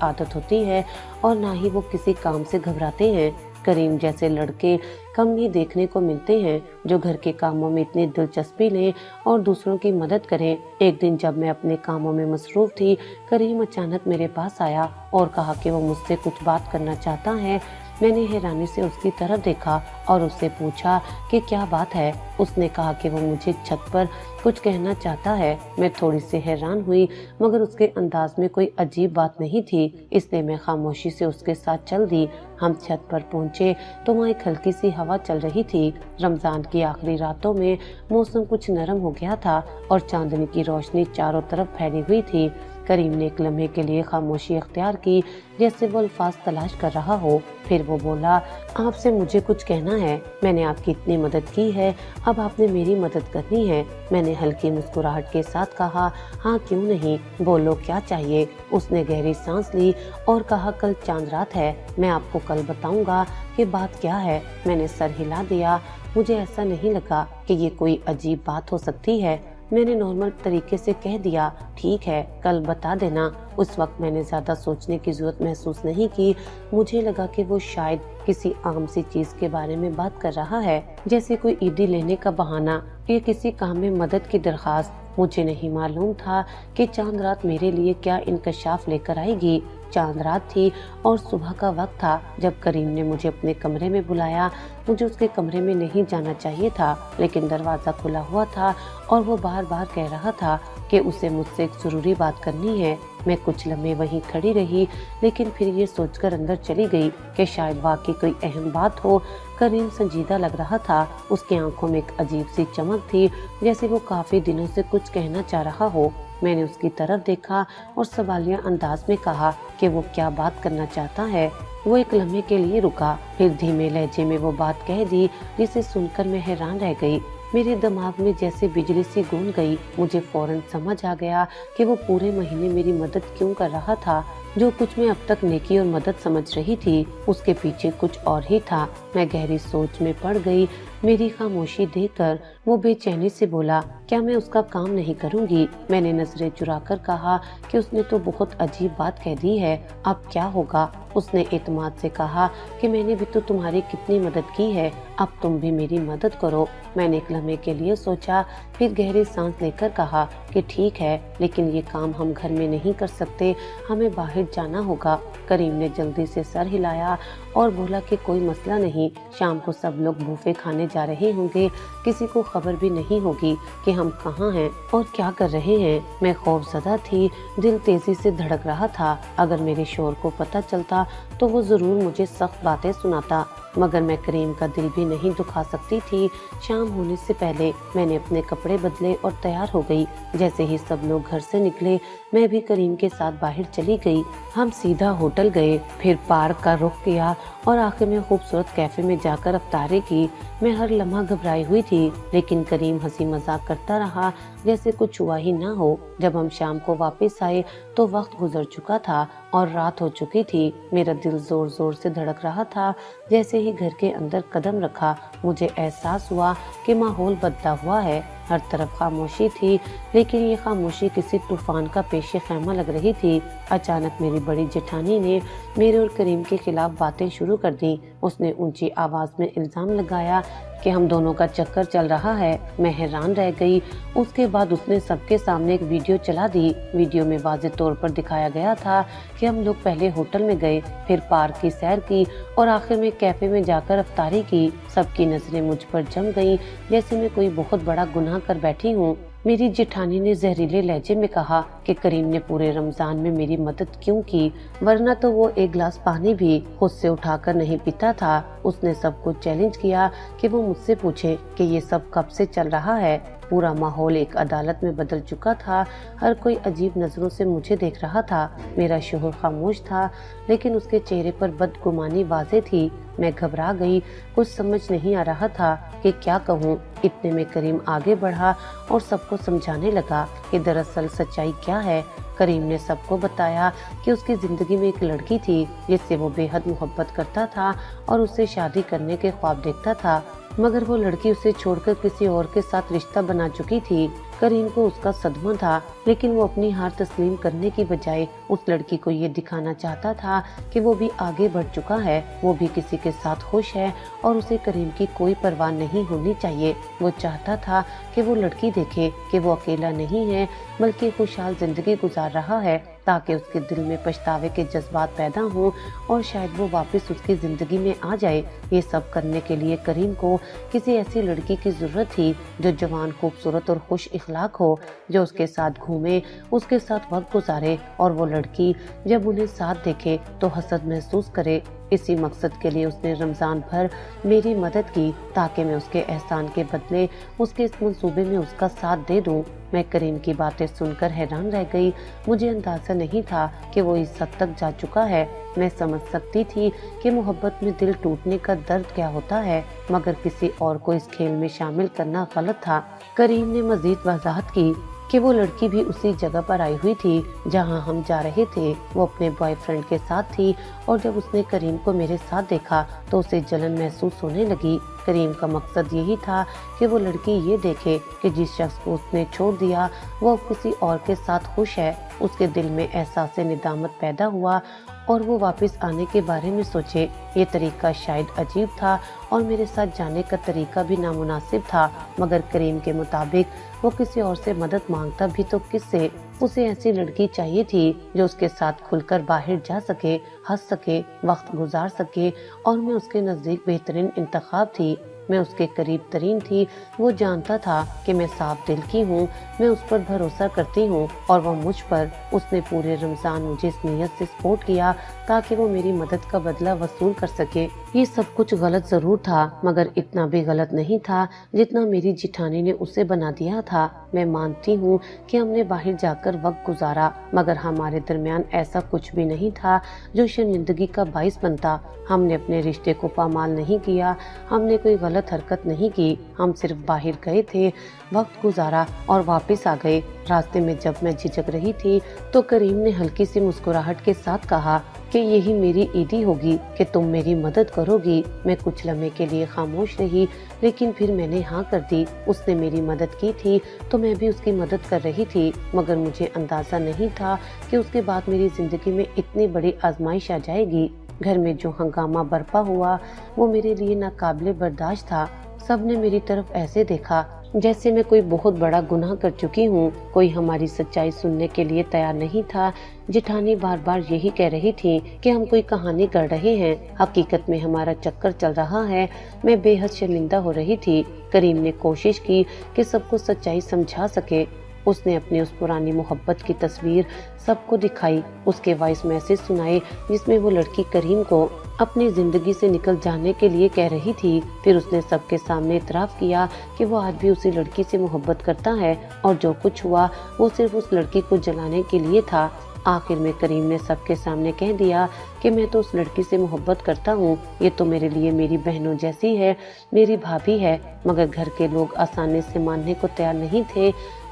आदत होती है और ना ही वो किसी काम से घबराते हैं। करीम जैसे लड़के कम ही देखने को मिलते हैं जो घर के कामों में इतनी दिलचस्पी लें और दूसरों की मदद करें। एक दिन जब मैं अपने कामों में मसरूफ थी, करीम अचानक मेरे पास आया और कहा कि वो मुझसे कुछ बात करना चाहता है। मैंने हैरानी से उसकी तरफ देखा और उससे पूछा कि क्या बात है। उसने कहा कि वो मुझे छत पर कुछ कहना चाहता है। मैं थोड़ी सी हैरान हुई, मगर उसके अंदाज में कोई अजीब बात नहीं थी, इसलिए मैं खामोशी से उसके साथ चल दी। हम छत पर पहुंचे तो वहाँ एक हल्की सी हवा चल रही थी। रमजान की आखिरी रातों में मौसम कुछ नरम हो गया था और चांदनी की रोशनी चारों तरफ फैली हुई थी। करीम ने एक लम्हे के लिए खामोशी अख्तियार की, जैसे वो अल्फाज तलाश कर रहा हो। फिर वो बोला, आपसे मुझे कुछ कहना है। मैंने आपकी इतनी मदद की है, अब आपने मेरी मदद करनी है। मैंने हल्की मुस्कुराहट के साथ कहा, हाँ क्यों नहीं, बोलो क्या चाहिए। उसने गहरी सांस ली और कहा, कल चांद रात है, मैं आपको कल बताऊंगा कि बात क्या है। मैंने सर हिला दिया। मुझे ऐसा नहीं लगा कि ये कोई अजीब बात हो सकती है। मैंने नॉर्मल तरीके से कह दिया, ठीक है कल बता देना। उस वक्त मैंने ज्यादा सोचने की जरूरत महसूस नहीं की। मुझे लगा कि वो शायद किसी आम सी चीज के बारे में बात कर रहा है, जैसे कोई ईदी लेने का बहाना या किसी काम में मदद की दरखास्त। मुझे नहीं मालूम था कि चांद रात मेरे लिए क्या इंकशाफ लेकर आएगी। चांद रात थी और सुबह का वक्त था जब करीम ने मुझे अपने कमरे में बुलाया। मुझे उसके कमरे में नहीं जाना चाहिए था, लेकिन दरवाजा खुला हुआ था और वो बार बार कह रहा था कि उसे मुझसे एक जरूरी बात करनी है। मैं कुछ लम्हे वहीं खड़ी रही, लेकिन फिर ये सोचकर अंदर चली गई कि शायद वाकई कोई अहम बात हो। करीम संजीदा लग रहा था। उसकी आंखों में एक अजीब सी चमक थी, जैसे वो काफी दिनों से कुछ कहना चाह रहा हो। मैंने उसकी तरफ देखा और सवालिया अंदाज में कहा कि वो क्या बात करना चाहता है। वो एक लम्हे के लिए रुका, फिर धीमे लहजे में वो बात कह दी, जिसे सुनकर मैं हैरान रह गई। मेरे दिमाग में जैसे बिजली सी गूंज गई। मुझे फौरन समझ आ गया कि वो पूरे महीने मेरी मदद क्यों कर रहा था। जो कुछ मैं अब तक नेकी और मदद समझ रही थी, उसके पीछे कुछ और ही था। मैं गहरी सोच में पड़ गई। मेरी खामोशी देखकर वो बेचैनी से बोला, क्या मैं उसका काम नहीं करूंगी? मैंने नजरें चुराकर कहा कि उसने तो बहुत अजीब बात कह दी है, अब क्या होगा? اس نے اعتماد سے کہا کہ میں نے بھی تو تمہاری کتنی مدد کی ہے، اب تم بھی میری مدد کرو۔ میں نے ایک لمحے کے لیے سوچا، پھر گہری سانس لے کر کہا کہ ٹھیک ہے، لیکن یہ کام ہم گھر میں نہیں کر سکتے، ہمیں باہر جانا ہوگا۔ کریم نے جلدی سے سر ہلایا اور بولا کہ کوئی مسئلہ نہیں، شام کو سب لوگ بوفے کھانے جا رہے ہوں گے، کسی کو خبر بھی نہیں ہوگی کہ ہم کہاں ہیں اور کیا کر رہے ہیں۔ میں خوف زدہ تھی، دل تیزی سے دھڑک رہا تھا۔ اگر میرے شوہر کو پتہ چلتا تو وہ ضرور مجھے سخت باتیں سناتا، مگر میں کریم کا دل بھی نہیں دکھا سکتی تھی۔ شام ہونے سے پہلے میں نے اپنے کپڑے بدلے اور تیار ہو گئی۔ جیسے ہی سب لوگ گھر سے نکلے، میں بھی کریم کے ساتھ باہر چلی گئی۔ ہم سیدھا ہوٹل گئے، پھر پارک کا رخ کیا اور آخر میں خوبصورت کیفے میں جا کر افطاری کی۔ میں ہر لمحہ گھبرائی ہوئی تھی، لیکن کریم ہنسی مذاق کرتا رہا جیسے کچھ ہوا ہی نہ ہو۔ جب ہم شام کو واپس آئے تو وقت گزر چکا تھا اور رات ہو چکی تھی۔ میرا دل زور زور سے دھڑک رہا تھا۔ جیسے ہی گھر کے اندر قدم رکھا، مجھے احساس ہوا کہ ماحول بدلا ہوا ہے۔ ہر طرف خاموشی تھی، لیکن یہ خاموشی کسی طوفان کا پیش خیمہ لگ رہی تھی۔ اچانک میری بڑی جیٹھانی نے میرے اور کریم کے خلاف باتیں شروع کر دیں۔ اس نے اونچی آواز میں الزام لگایا کہ ہم دونوں کا چکر چل رہا ہے۔ میں حیران رہ گئی۔ اس کے بعد اس نے سب کے سامنے ایک ویڈیو چلا دی۔ ویڈیو میں واضح طور پر دکھایا گیا تھا کہ ہم لوگ پہلے ہوٹل میں گئے، پھر پارک کی سیر کی اور آخر میں کیفے میں جا کر افطاری کی۔ سب کی نظریں مجھ پر جم گئیں، جیسے میں کوئی بہت بڑا گناہ کر بیٹھی ہوں۔ میری جیٹھانی نے زہریلے لہجے میں کہا کہ کریم نے پورے رمضان میں میری مدد کیوں کی، ورنہ تو وہ ایک گلاس پانی بھی خود سے اٹھا کر نہیں پیتا تھا۔ اس نے سب کو چیلنج کیا کہ وہ مجھ سے پوچھے کہ یہ سب کب سے چل رہا ہے۔ پورا ماحول ایک عدالت میں بدل چکا تھا۔ ہر کوئی عجیب نظروں سے مجھے دیکھ رہا تھا۔ میرا شوہر خاموش تھا، لیکن اس کے چہرے پر بدگمانی واضح تھی۔ میں گھبرا گئی، کچھ سمجھ نہیں آ رہا تھا کہ کیا کہوں۔ اتنے میں کریم آگے بڑھا اور سب کو سمجھانے لگا کہ دراصل سچائی کیا ہے۔ کریم نے سب کو بتایا کہ اس کی زندگی میں ایک لڑکی تھی جس سے وہ بے حد محبت کرتا تھا اور اس سے شادی کرنے کے خواب دیکھتا تھا، مگر وہ لڑکی اسے چھوڑ کر کسی اور کے ساتھ رشتہ بنا چکی تھی۔ کریم کو اس کا صدمہ تھا، لیکن وہ اپنی ہار تسلیم کرنے کی بجائے اس لڑکی کو یہ دکھانا چاہتا تھا کہ وہ بھی آگے بڑھ چکا ہے، وہ بھی کسی کے ساتھ خوش ہے اور اسے کریم کی کوئی پرواہ نہیں ہونی چاہیے۔ وہ چاہتا تھا کہ وہ لڑکی دیکھے کہ وہ اکیلا نہیں ہے، بلکہ خوشحال زندگی گزار رہا ہے، تاکہ اس کے دل میں پچھتاوے کے جذبات پیدا ہوں اور شاید وہ واپس اس کی زندگی میں آ جائے۔ یہ سب کرنے کے لیے کریم کو کسی ایسی لڑکی کی ضرورت تھی جو جوان، خوبصورت اور خوش اخلاق ہو، جو اس کے ساتھ گھومے، اس کے ساتھ وقت گزارے، اور وہ لڑکی جب انہیں ساتھ دیکھے تو حسد محسوس کرے۔ اسی مقصد کے لیے اس نے رمضان بھر میری مدد کی تاکہ میں اس کے احسان کے بدلے اس کے اس منصوبے میں اس کا ساتھ دے دوں۔ میں کریم کی باتیں سن کر حیران رہ گئی۔ مجھے اندازہ نہیں تھا کہ وہ اس حد تک جا چکا ہے۔ میں سمجھ سکتی تھی کہ محبت میں دل ٹوٹنے کا درد کیا ہوتا ہے، مگر کسی اور کو اس کھیل میں شامل کرنا غلط تھا۔ کریم نے مزید وضاحت کی کہ وہ لڑکی بھی اسی جگہ پر آئی ہوئی تھی جہاں ہم جا رہے تھے۔ وہ اپنے بوائے فرینڈ کے ساتھ تھی اور جب اس نے کریم کو میرے ساتھ دیکھا تو اسے جلن محسوس ہونے لگی۔ کریم کا مقصد یہی تھا کہ وہ لڑکی یہ دیکھے کہ جس شخص کو اس نے چھوڑ دیا وہ کسی اور کے ساتھ خوش ہے۔ اس کے دل میں احساس ندامت پیدا ہوا اور وہ واپس آنے کے بارے میں سوچے۔ یہ طریقہ شاید عجیب تھا اور میرے ساتھ جانے کا طریقہ بھی نامناسب تھا، مگر کریم کے مطابق وہ کسی اور سے مدد مانگتا بھی تو کس سے؟ اسے ایسی لڑکی چاہیے تھی جو اس کے ساتھ کھل کر باہر جا سکے، ہنس سکے، وقت گزار سکے، اور میں اس کے نزدیک بہترین انتخاب تھی۔ میں اس کے قریب ترین تھی۔ وہ جانتا تھا کہ میں صاف دل کی ہوں، میں اس پر بھروسہ کرتی ہوں اور وہ مجھ پر۔ اس نے پورے رمضان مجھے اس نیت سے سپورٹ کیا تاکہ وہ میری مدد کا بدلہ وصول کر سکے۔ یہ سب کچھ غلط ضرور تھا، مگر اتنا بھی غلط نہیں تھا جتنا میری جیٹھانی نے اسے بنا دیا تھا۔ میں مانتی ہوں کہ ہم نے باہر جا کر وقت گزارا، مگر ہمارے درمیان ایسا کچھ بھی نہیں تھا جو شرمندگی کا باعث بنتا۔ ہم نے اپنے رشتے کو پامال نہیں کیا، ہم نے کوئی غلط حرکت نہیں کی، ہم صرف باہر گئے تھے، وقت گزارا اور واپس آ گئے۔ راستے میں جب میں جھجک رہی تھی تو کریم نے ہلکی سی مسکراہٹ کے ساتھ کہا کہ یہی میری عیدی ہوگی کہ تم میری مدد کرو گی۔ میں کچھ لمحے کے لیے خاموش رہی، لیکن پھر میں نے ہاں کر دی۔ اس نے میری مدد کی تھی تو میں بھی اس کی مدد کر رہی تھی، مگر مجھے اندازہ نہیں تھا کہ اس کے بعد میری زندگی میں اتنی بڑی آزمائش آ جائے گی۔ घर में जो हंगामा बरपा हुआ वो मेरे लिए नाकाबिले बर्दाश्त था। सबने मेरी तरफ ऐसे देखा जैसे मैं कोई बहुत बड़ा गुनाह कर चुकी हूँ। कोई हमारी सच्चाई सुनने के लिए तैयार नहीं था। जेठानी बार बार यही कह रही थी कि हम कोई कहानी कर रहे हैं, हकीकत में हमारा चक्कर चल रहा है। मैं बेहद शर्मिंदा हो रही थी। करीम ने कोशिश की कि सबको सच्चाई समझा सके। उसने अपनी उस पुरानी मोहब्बत की तस्वीर सबको दिखाई, उसके वॉइस मैसेज सुनाए जिसमें वो लड़की करीम को अपनी जिंदगी से निकल जाने के लिए कह रही थी। फिर उसने सबके सामने इतराफ किया कि वो आज भी उसी लड़की से मोहब्बत करता है और जो कुछ हुआ वो सिर्फ उस लड़की को जलाने के लिए था। आखिर में करीम ने सबके सामने कह दिया कि मैं तो उस लड़की से मोहब्बत करता हूँ, ये तो मेरे लिए मेरी बहनों जैसी है, मेरी भाभी है। मगर घर के लोग आसानी से मानने को तैयार नहीं थे।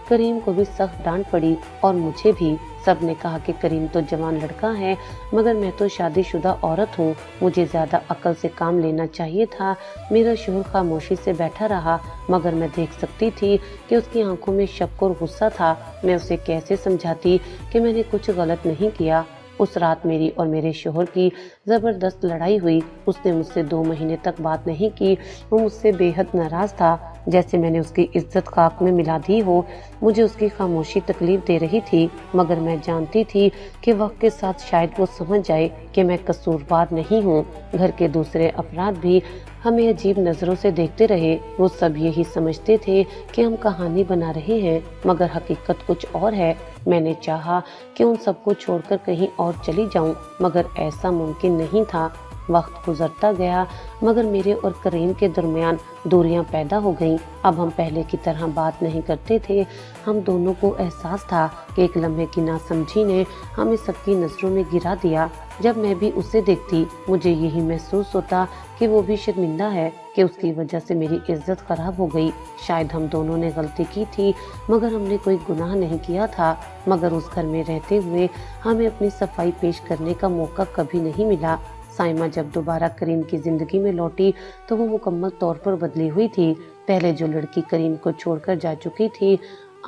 करीम को भी सख्त डांट पड़ी और मुझे भी। सब ने कहा कि करीम तो जवान लड़का है, मगर मैं तो शादीशुदा औरत हूँ, मुझे ज्यादा अक्ल से काम लेना चाहिए था। मेरा शोहर खामोशी से बैठा रहा, मगर मैं देख सकती थी कि उसकी आंखों में शक और गुस्सा था। मैं उसे कैसे समझाती कि मैंने कुछ गलत नहीं किया। उस रात मेरी और मेरे शोहर की जबरदस्त लड़ाई हुई। उसने मुझसे 2 महीने तक बात नहीं की। वो मुझसे बेहद नाराज था, जैसे मैंने उसकी इज्जत खाक में मिला दी हो। मुझे उसकी खामोशी तकलीफ दे रही थी, मगर मैं जानती थी कि वक्त के साथ शायद वो समझ जाए कि मैं कसूरवार नहीं हूँ। घर के दूसरे अफराद भी हमें अजीब नजरों से देखते रहे। वो सब यही समझते थे कि हम कहानी बना रहे हैं, मगर हकीकत कुछ और है। मैंने चाहा कि उन सबको छोड़कर कहीं और चली जाऊं, मगर ऐसा मुमकिन नहीं था। वक्त गुजरता गया, मगर मेरे और करीम के दरमियान दूरियां पैदा हो गईं। अब हम पहले की तरह बात नहीं करते थे। हम दोनों को एहसास था कि एक लम्हे की नासमझी ने हमें सबकी नजरों में गिरा दिया। जब मैं भी उसे देखती, मुझे यही महसूस होता कि वो भी शर्मिंदा है कि उसकी वजह से मेरी इज्जत खराब हो गई। शायद हम दोनों ने गलती की थी, मगर हमने कोई गुनाह नहीं किया था। मगर उस घर में रहते हुए हमें अपनी सफाई पेश करने का मौका कभी नहीं मिला। साइमा जब दोबारा करीम की जिंदगी में लौटी तो वो मुकम्मल तौर पर बदली हुई थी। पहले जो लड़की करीम को छोड़कर जा चुकी थी,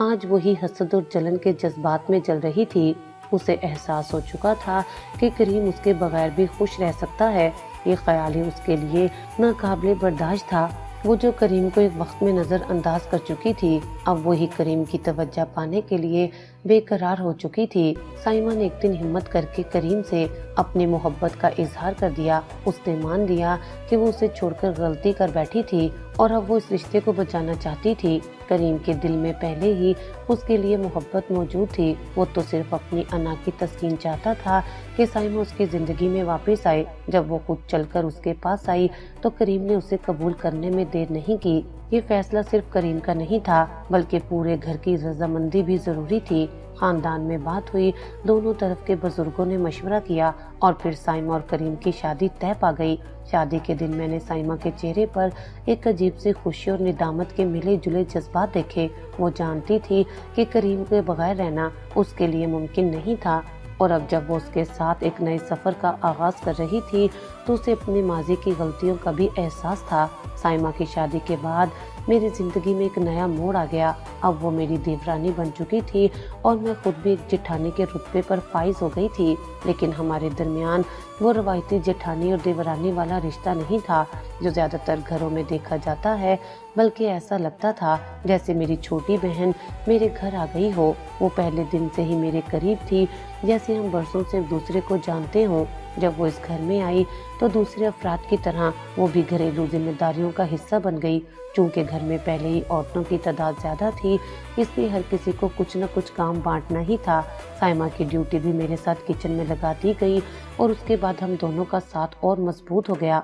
आज वही हसद और जलन के जज्बात में जल रही थी। उसे एहसास हो चुका था कि करीम उसके बगैर भी खुश रह सकता है। ये ख्याल ही उसके लिए नाकाबिले बर्दाश्त था। वो जो करीम को एक वक्त में नजरअंदाज कर चुकी थी, अब वही करीम की तवज्जो पाने के लिए बेकरार हो चुकी थी। साइमा ने एक दिन हिम्मत करके करीम से अपनी मोहब्बत का इजहार कर दिया। उसने मान लिया कि वो उसे छोड़कर गलती कर बैठी थी और अब वो इस रिश्ते को बचाना चाहती थी। करीम के दिल में पहले ही उसके लिए मोहब्बत मौजूद थी। वो तो सिर्फ अपनी अना की तस्कीन चाहता था कि साइमा उसकी जिंदगी में वापस आए। जब वो खुद चलकर उसके पास आई तो करीम ने उसे कबूल करने में देर नहीं की। ये फैसला सिर्फ करीम का नहीं था, बल्कि पूरे घर की रजामंदी भी जरूरी थी। खानदान में बात हुई, दोनों तरफ के बुजुर्गों ने मशवरा किया और फिर साइमा और करीम की शादी तय पा गई। शादी के दिन मैंने साइमा के चेहरे पर एक अजीब सी खुशी और निदामत के मिले जुले जज्बात देखे। वो जानती थी कि करीम के बगैर रहना उसके लिए मुमकिन नहीं था, और अब जब वो उसके साथ एक नए सफर का आगाज कर रही थी तो उसे अपनी माजी की गलतियों का भी एहसास था। साइमा की शादी के बाद मेरी जिंदगी में एक नया मोड़ आ गया। अब वो मेरी देवरानी बन चुकी थी और मैं खुद भी एक जेठानी के रुतबे पर फाइज हो गई थी। लेकिन हमारे दरमियान वो रवायती जेठानी और देवरानी वाला रिश्ता नहीं था जो ज्यादातर घरों में देखा जाता है, बल्कि ऐसा लगता था जैसे मेरी छोटी बहन मेरे घर आ गई हो। वो पहले दिन से ही मेरे करीब थी, जैसे हम बरसों से एक दूसरे को जानते हों। जब वो इस घर में आई तो दूसरे अफराद की तरह वो भी घरेलू जिम्मेदारियों का हिस्सा बन गई। चूंकि घर में पहले ही औरतों की तादाद ज्यादा थी, इसलिए हर किसी को कुछ न कुछ काम बांटना ही था। साइमा की ड्यूटी भी मेरे साथ किचन में लगा दी गई और उसके बाद हम दोनों का साथ और मजबूत हो गया।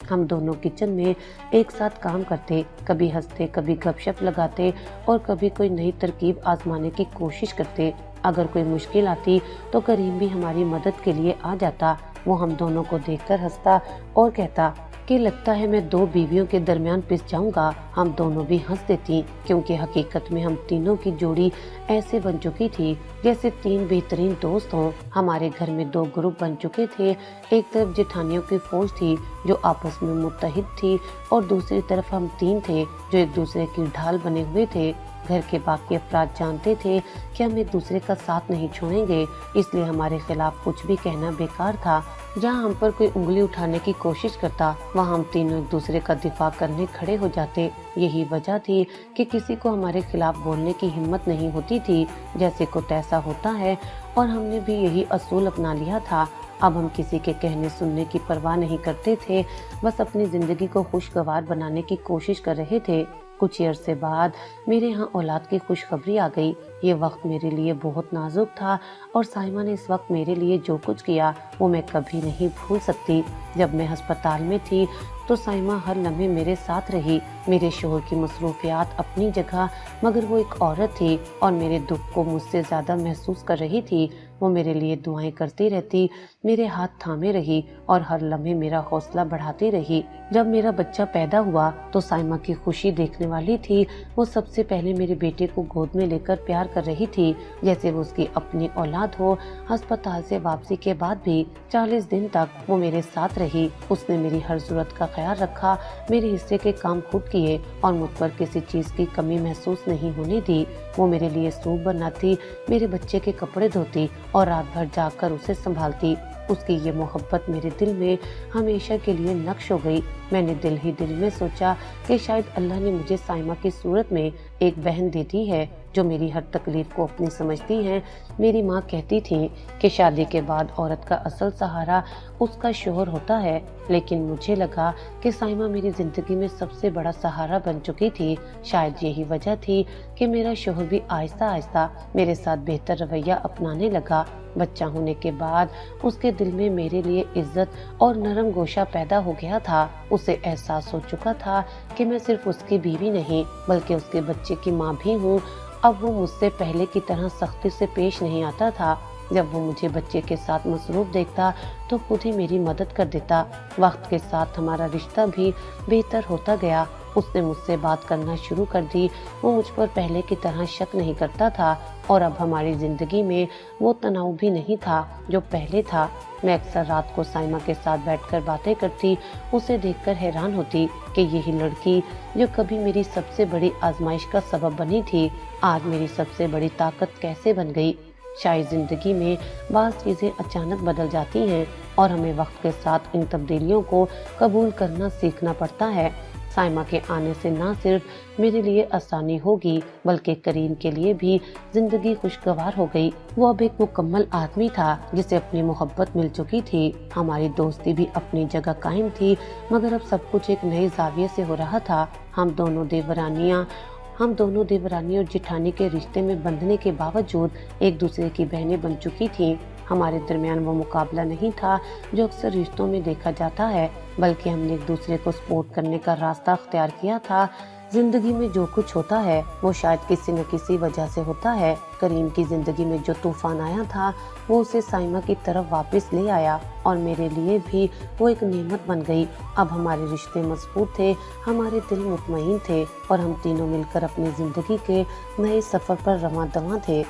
हम दोनों किचन में एक साथ काम करते, कभी हंसते, कभी गपशप लगाते और कभी कोई नई तरकीब आजमाने की कोशिश करते। अगर कोई मुश्किल आती तो करीम भी हमारी मदद के लिए आ जाता। वो हम दोनों को देखकर हंसता और कहता कि लगता है मैं 2 बीवियों के दरमियान पिस जाऊंगा। हम दोनों भी हंस देती, क्योंकि हकीकत में हम तीनों की जोड़ी ऐसे बन चुकी थी जैसे 3 बेहतरीन दोस्त हों। हमारे घर में 2 ग्रुप बन चुके थे। एक तरफ जेठानियों की फौज थी जो आपस में मुत्तहिद थी और दूसरी तरफ हम 3 थे जो एक दूसरे की ढाल बने हुए थे। گھر کے باقی افراد جانتے تھے کہ ہم ایک دوسرے کا ساتھ نہیں چھوڑیں گے، اس لیے ہمارے خلاف کچھ بھی کہنا بیکار تھا۔ جہاں ہم پر کوئی انگلی اٹھانے کی کوشش کرتا، وہاں ہم تینوں ایک دوسرے کا دفاع کرنے کھڑے ہو جاتے۔ یہی وجہ تھی کہ کسی کو ہمارے خلاف بولنے کی ہمت نہیں ہوتی تھی، جیسے کو تیسا ہوتا ہے، اور ہم نے بھی یہی اصول اپنا لیا تھا۔ اب ہم کسی کے کہنے سننے کی پرواہ نہیں کرتے تھے، بس اپنی زندگی کو خوشگوار بنانے کی کوشش کر رہے تھے۔ کچھ عرصے بعد میرے ہاں اولاد کی خوشخبری آ گئی۔ یہ وقت میرے لیے بہت نازک تھا، اور سائمہ نے اس وقت میرے لیے جو کچھ کیا وہ میں کبھی نہیں بھول سکتی۔ جب میں ہسپتال میں تھی تو سائمہ ہر لمحے میرے ساتھ رہی۔ میرے شوہر کی مصروفیات اپنی جگہ، مگر وہ ایک عورت تھی اور میرے دکھ کو مجھ سے زیادہ محسوس کر رہی تھی۔ وہ میرے لیے دعائیں کرتی رہتی، میرے ہاتھ تھامے رہی اور ہر لمحے میرا حوصلہ بڑھاتی رہی۔ جب میرا بچہ پیدا ہوا تو سائمہ کی خوشی دیکھنے والی تھی۔ وہ سب سے پہلے میرے بیٹے کو گود میں لے کر پیار کر رہی تھی جیسے وہ اس کی اپنی اولاد ہو۔ ہسپتال سے واپسی کے بعد بھی 40 دن تک وہ میرے ساتھ رہی۔ اس نے میری ہر ضرورت کا خیال رکھا، میرے حصے کے کام خود کیے اور مجھ پر کسی چیز کی کمی محسوس نہیں ہونے دی۔ وہ میرے لیے سوپ بناتی، میرے بچے کے کپڑے دھوتی اور رات بھر جاگ کر اسے سنبھالتی۔ اس کی یہ محبت میرے دل میں ہمیشہ کے لیے نقش ہو گئی۔ میں نے دل ہی دل میں سوچا کہ شاید اللہ نے مجھے سائمہ کی صورت میں ایک بہن دے دی ہے جو میری ہر تکلیف کو اپنی سمجھتی ہے۔ میری ماں کہتی تھی کہ شادی کے بعد عورت کا اصل سہارا اس کا شوہر ہوتا ہے، لیکن مجھے لگا کہ سائمہ میری زندگی میں سب سے بڑا سہارا بن چکی تھی۔ شاید یہی وجہ تھی کہ میرا شوہر بھی آہستہ آہستہ میرے ساتھ بہتر رویہ اپنانے لگا۔ بچہ ہونے کے بعد اس کے دل میں میرے لیے عزت اور نرم گوشہ پیدا ہو گیا تھا۔ اسے احساس ہو چکا تھا کہ میں صرف اس کی بیوی نہیں بلکہ اس کے بچے کی ماں بھی ہوں۔ اب وہ مجھ سے پہلے کی طرح سختی سے پیش نہیں آتا تھا۔ جب وہ مجھے بچے کے ساتھ مصروف دیکھتا تو خود ہی میری مدد کر دیتا۔ وقت کے ساتھ ہمارا رشتہ بھی بہتر ہوتا گیا۔ اس نے مجھ سے بات کرنا شروع کر دی۔ وہ مجھ پر پہلے کی طرح شک نہیں کرتا تھا، اور اب ہماری زندگی میں وہ تناؤ بھی نہیں تھا جو پہلے تھا۔ میں اکثر رات کو سائمہ کے ساتھ بیٹھ کر باتیں کرتی، اسے دیکھ کر حیران ہوتی کہ یہی لڑکی جو کبھی میری سب سے بڑی آزمائش کا سبب بنی تھی، آج میری سب سے بڑی طاقت کیسے بن گئی۔ شاید زندگی میں بعض چیزیں اچانک بدل جاتی ہیں اور ہمیں وقت کے ساتھ ان تبدیلیوں کو قبول کرنا سیکھنا پڑتا ہے۔ سائمہ کے آنے سے نہ صرف میرے لیے آسانی ہوگی بلکہ کریم کے لیے بھی زندگی خوشگوار ہو گئی۔ وہ اب ایک مکمل آدمی تھا جسے اپنی محبت مل چکی تھی۔ ہماری دوستی بھی اپنی جگہ قائم تھی، مگر اب سب کچھ ایک نئے زاویے سے ہو رہا تھا۔ ہم دونوں دیورانی اور جٹھانی کے رشتے میں بندھنے کے باوجود ایک دوسرے کی بہنیں بن چکی تھیں۔ ہمارے درمیان وہ مقابلہ نہیں تھا جو اکثر رشتوں میں دیکھا جاتا ہے، بلکہ ہم نے ایک دوسرے کو سپورٹ کرنے کا راستہ اختیار کیا تھا۔ زندگی میں جو کچھ ہوتا ہے وہ شاید کسی نہ کسی وجہ سے ہوتا ہے۔ کریم کی زندگی میں جو طوفان آیا تھا وہ اسے سائمہ کی طرف واپس لے آیا، اور میرے لیے بھی وہ ایک نعمت بن گئی۔ اب ہمارے رشتے مضبوط تھے، ہمارے دل مطمئن تھے، اور ہم تینوں مل کر اپنی زندگی کے نئے سفر پر رواں دواں تھے۔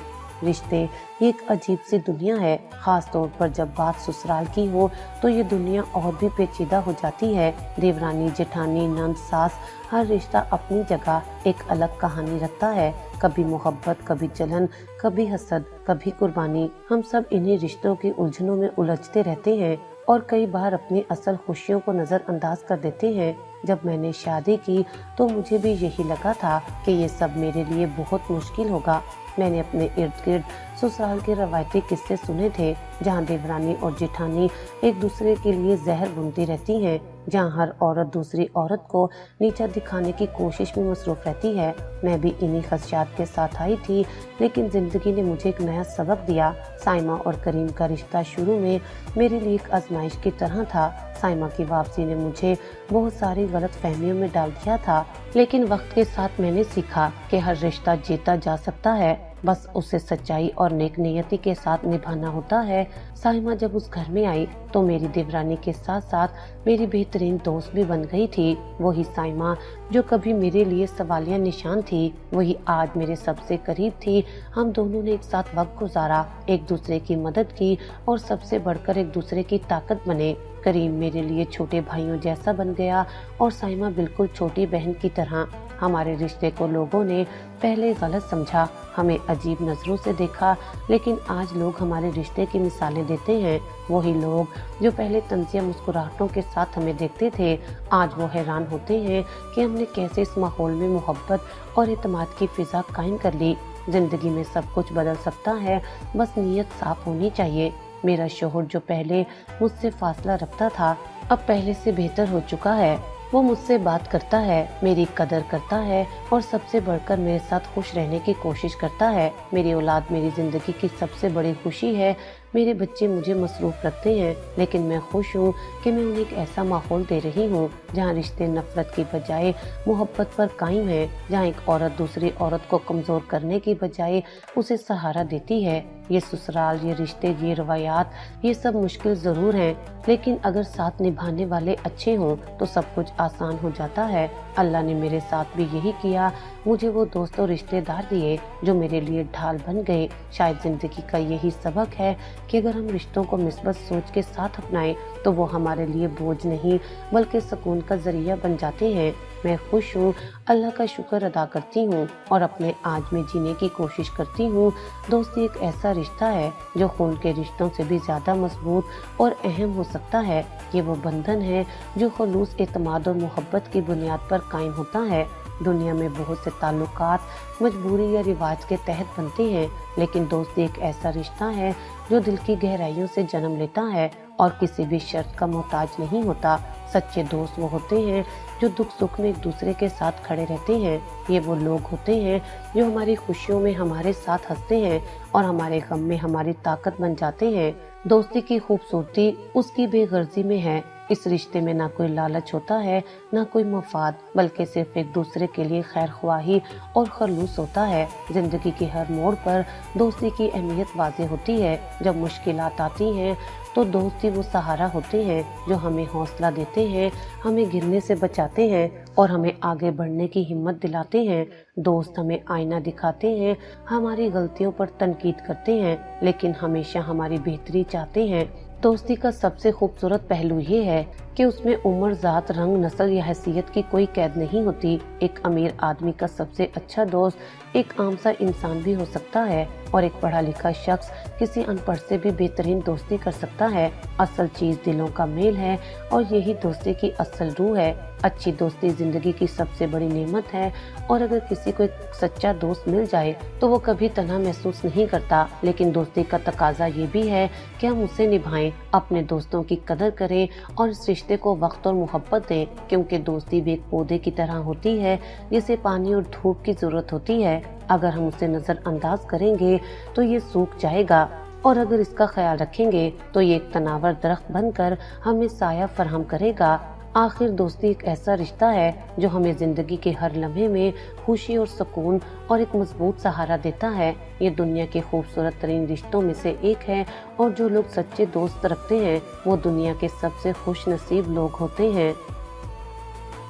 رشتے یہ ایک عجیب سی دنیا ہے، خاص طور پر جب بات سسرال کی ہو تو یہ دنیا اور بھی پیچیدہ ہو جاتی ہے۔ دیورانی، جٹھانی، نند، ساس، ہر رشتہ اپنی جگہ ایک الگ کہانی رکھتا ہے۔ کبھی محبت، کبھی جلن، کبھی حسد، کبھی قربانی۔ ہم سب انہی رشتوں کی الجھنوں میں الجھتے رہتے ہیں اور کئی بار اپنی اصل خوشیوں کو نظر انداز کر دیتے ہیں۔ جب میں نے شادی کی تو مجھے بھی یہی لگا تھا کہ یہ سب میرے لیے بہت مشکل ہوگا۔ میں نے اپنے ارد گرد سسرال کے روایتی قصے سنے تھے، جہاں دیورانی اور جٹھانی ایک دوسرے کے لیے زہر بنتی رہتی ہیں، جہاں ہر عورت دوسری عورت کو نیچا دکھانے کی کوشش میں مصروف رہتی ہے۔ میں بھی انہی خدشات کے ساتھ آئی تھی، لیکن زندگی نے مجھے ایک نیا سبق دیا۔ سائمہ اور کریم کا رشتہ شروع میں میرے لیے ایک آزمائش کی طرح تھا۔ سائمہ کی واپسی نے مجھے بہت ساری غلط فہمیوں میں ڈال دیا تھا، لیکن وقت کے ساتھ میں نے سیکھا کہ ہر رشتہ جیتا جا سکتا ہے، بس اسے سچائی اور نیک نیتی کے ساتھ نبھانا ہوتا ہے۔ سائمہ جب اس گھر میں آئی تو میری دیورانی کے ساتھ ساتھ میری بہترین دوست بھی بن گئی تھی۔ وہی سائمہ جو کبھی میرے لیے سوالیہ نشان تھی، وہی آج میرے سب سے قریب تھی۔ ہم دونوں نے ایک ساتھ وقت گزارا، ایک دوسرے کی مدد کی اور سب سے بڑھ کر ایک دوسرے کی طاقت بنے۔ کریم میرے لیے چھوٹے بھائیوں جیسا بن گیا اور سائمہ بالکل چھوٹی بہن کی طرح۔ हमारे रिश्ते को लोगों ने पहले गलत समझा, हमें अजीब नजरों से देखा, लेकिन आज लोग हमारे रिश्ते की मिसालें देते हैं। वही लोग जो पहले तंजिया मुस्कुराहटों के साथ हमें देखते थे, आज वो हैरान होते हैं कि हमने कैसे इस माहौल में मोहब्बत और एतमाद की फिजा कायम कर ली। जिंदगी में सब कुछ बदल सकता है, बस नीयत साफ होनी चाहिए। मेरा शोहर जो पहले मुझसे फासला रखता था, अब पहले से बेहतर हो चुका है। वो मुझसे बात करता है, मेरी कदर करता है और सबसे बढ़कर मेरे साथ खुश रहने की कोशिश करता है। मेरी औलाद मेरी जिंदगी की सबसे बड़ी खुशी है। मेरे बच्चे मुझे मसरूफ रखते हैं, लेकिन मैं खुश हूँ कि मैं उन्हें एक ऐसा माहौल दे रही हूँ जहाँ रिश्ते नफरत की बजाय मोहब्बत पर कायम है, जहाँ एक औरत दूसरी औरत को कमज़ोर करने की बजाय उसे सहारा देती है। ये ससुराल, ये रिश्ते, ये रवायात, ये सब मुश्किल ज़रूर हैं, लेकिन अगर साथ निभाने वाले अच्छे हों तो सब कुछ आसान हो जाता है। अल्लाह ने मेरे साथ भी यही किया। मुझे वो दोस्त और रिश्तेदार दिए जो मेरे लिए ढाल बन गए। शायद जिंदगी का यही सबक है कि अगर हम रिश्तों को मिस्बत सोच के साथ अपनाएं तो वो हमारे लिए बोझ नहीं बल्कि सुकून का जरिया बन जाते हैं। मैं खुश हूँ, अल्लाह का शुक्र अदा करती हूँ और अपने आज में जीने की कोशिश करती हूँ। दोस्ती एक ऐसा रिश्ता है जो खून के रिश्तों से भी ज्यादा मजबूत और अहम हो सकता है। ये वो बंधन है जो खुलूस, एतमाद और मोहब्बत की बुनियाद पर कायम होता है। दुनिया में बहुत से ताल्लुकात मजबूरी या रिवाज के तहत बनते हैं, लेकिन दोस्ती एक ऐसा रिश्ता है जो दिल की गहराइयों से जन्म लेता है और किसी भी शर्त का मोहताज नहीं होता। सच्चे दोस्त वो होते हैं जो दुख सुख में एक दूसरे के साथ खड़े रहते हैं। ये वो लोग होते हैं जो हमारी खुशियों में हमारे साथ हंसते हैं और हमारे गम में हमारी ताकत बन जाते हैं। दोस्ती की खूबसूरती उसकी बेगर्जी में है। इस रिश्ते में ना कोई लालच होता है, ना कोई मफाद, बल्कि सिर्फ एक दूसरे के लिए खैर ख्वाही और खलूस होता है। जिंदगी के हर मोड़ पर दोस्ती की अहमियत वाज़ेह होती है। जब मुश्किलात आती हैं तो दोस्ती वो सहारा होते हैं जो हमें हौसला देते हैं, हमें गिरने से बचाते हैं और हमें आगे बढ़ने की हिम्मत दिलाते हैं। दोस्त हमें आईना दिखाते हैं, हमारी गलतियों पर तनकीद करते हैं, लेकिन हमेशा हमारी बेहतरी चाहते हैं। दोस्ती का सबसे खूबसूरत पहलू ये है कि उसमें उम्र, जात, रंग, नस्ल या हैसियत की कोई कैद नहीं होती। एक अमीर आदमी का सबसे अच्छा दोस्त एक आम सा इंसान भी हो सकता है और एक पढ़ा लिखा शख्स किसी अनपढ़ से भी बेहतरीन दोस्ती कर सकता है। असल चीज दिलों का मेल है और यही दोस्ती की असल रूह है। अच्छी दोस्ती जिंदगी की सबसे बड़ी नेमत है और अगर किसी को एक सच्चा दोस्त मिल जाए तो वो कभी तन्हा महसूस नहीं करता। लेकिन दोस्ती का तकाजा ये भी है कि हम उसे निभाएं, अपने दोस्तों की कदर करें और इस रिश्ते को वक्त और मोहब्बत दें, क्योंकि दोस्ती भी एक पौधे की तरह होती है जिसे पानी और धूप की जरूरत होती है। अगर हम उसे नजरअंदाज करेंगे तो ये सूख जाएगा और अगर इसका ख्याल रखेंगे तो ये एक तनावर दरख्त बनकर हमें साया फराहम करेगा। आखिर दोस्ती एक ऐसा रिश्ता है जो हमें जिंदगी के हर लम्हे में खुशी और सुकून और एक मजबूत सहारा देता है। ये दुनिया के खूबसूरत तरीन रिश्तों में से एक है और जो लोग सच्चे दोस्त रखते हैं वो दुनिया के सबसे खुश नसीब लोग होते हैं।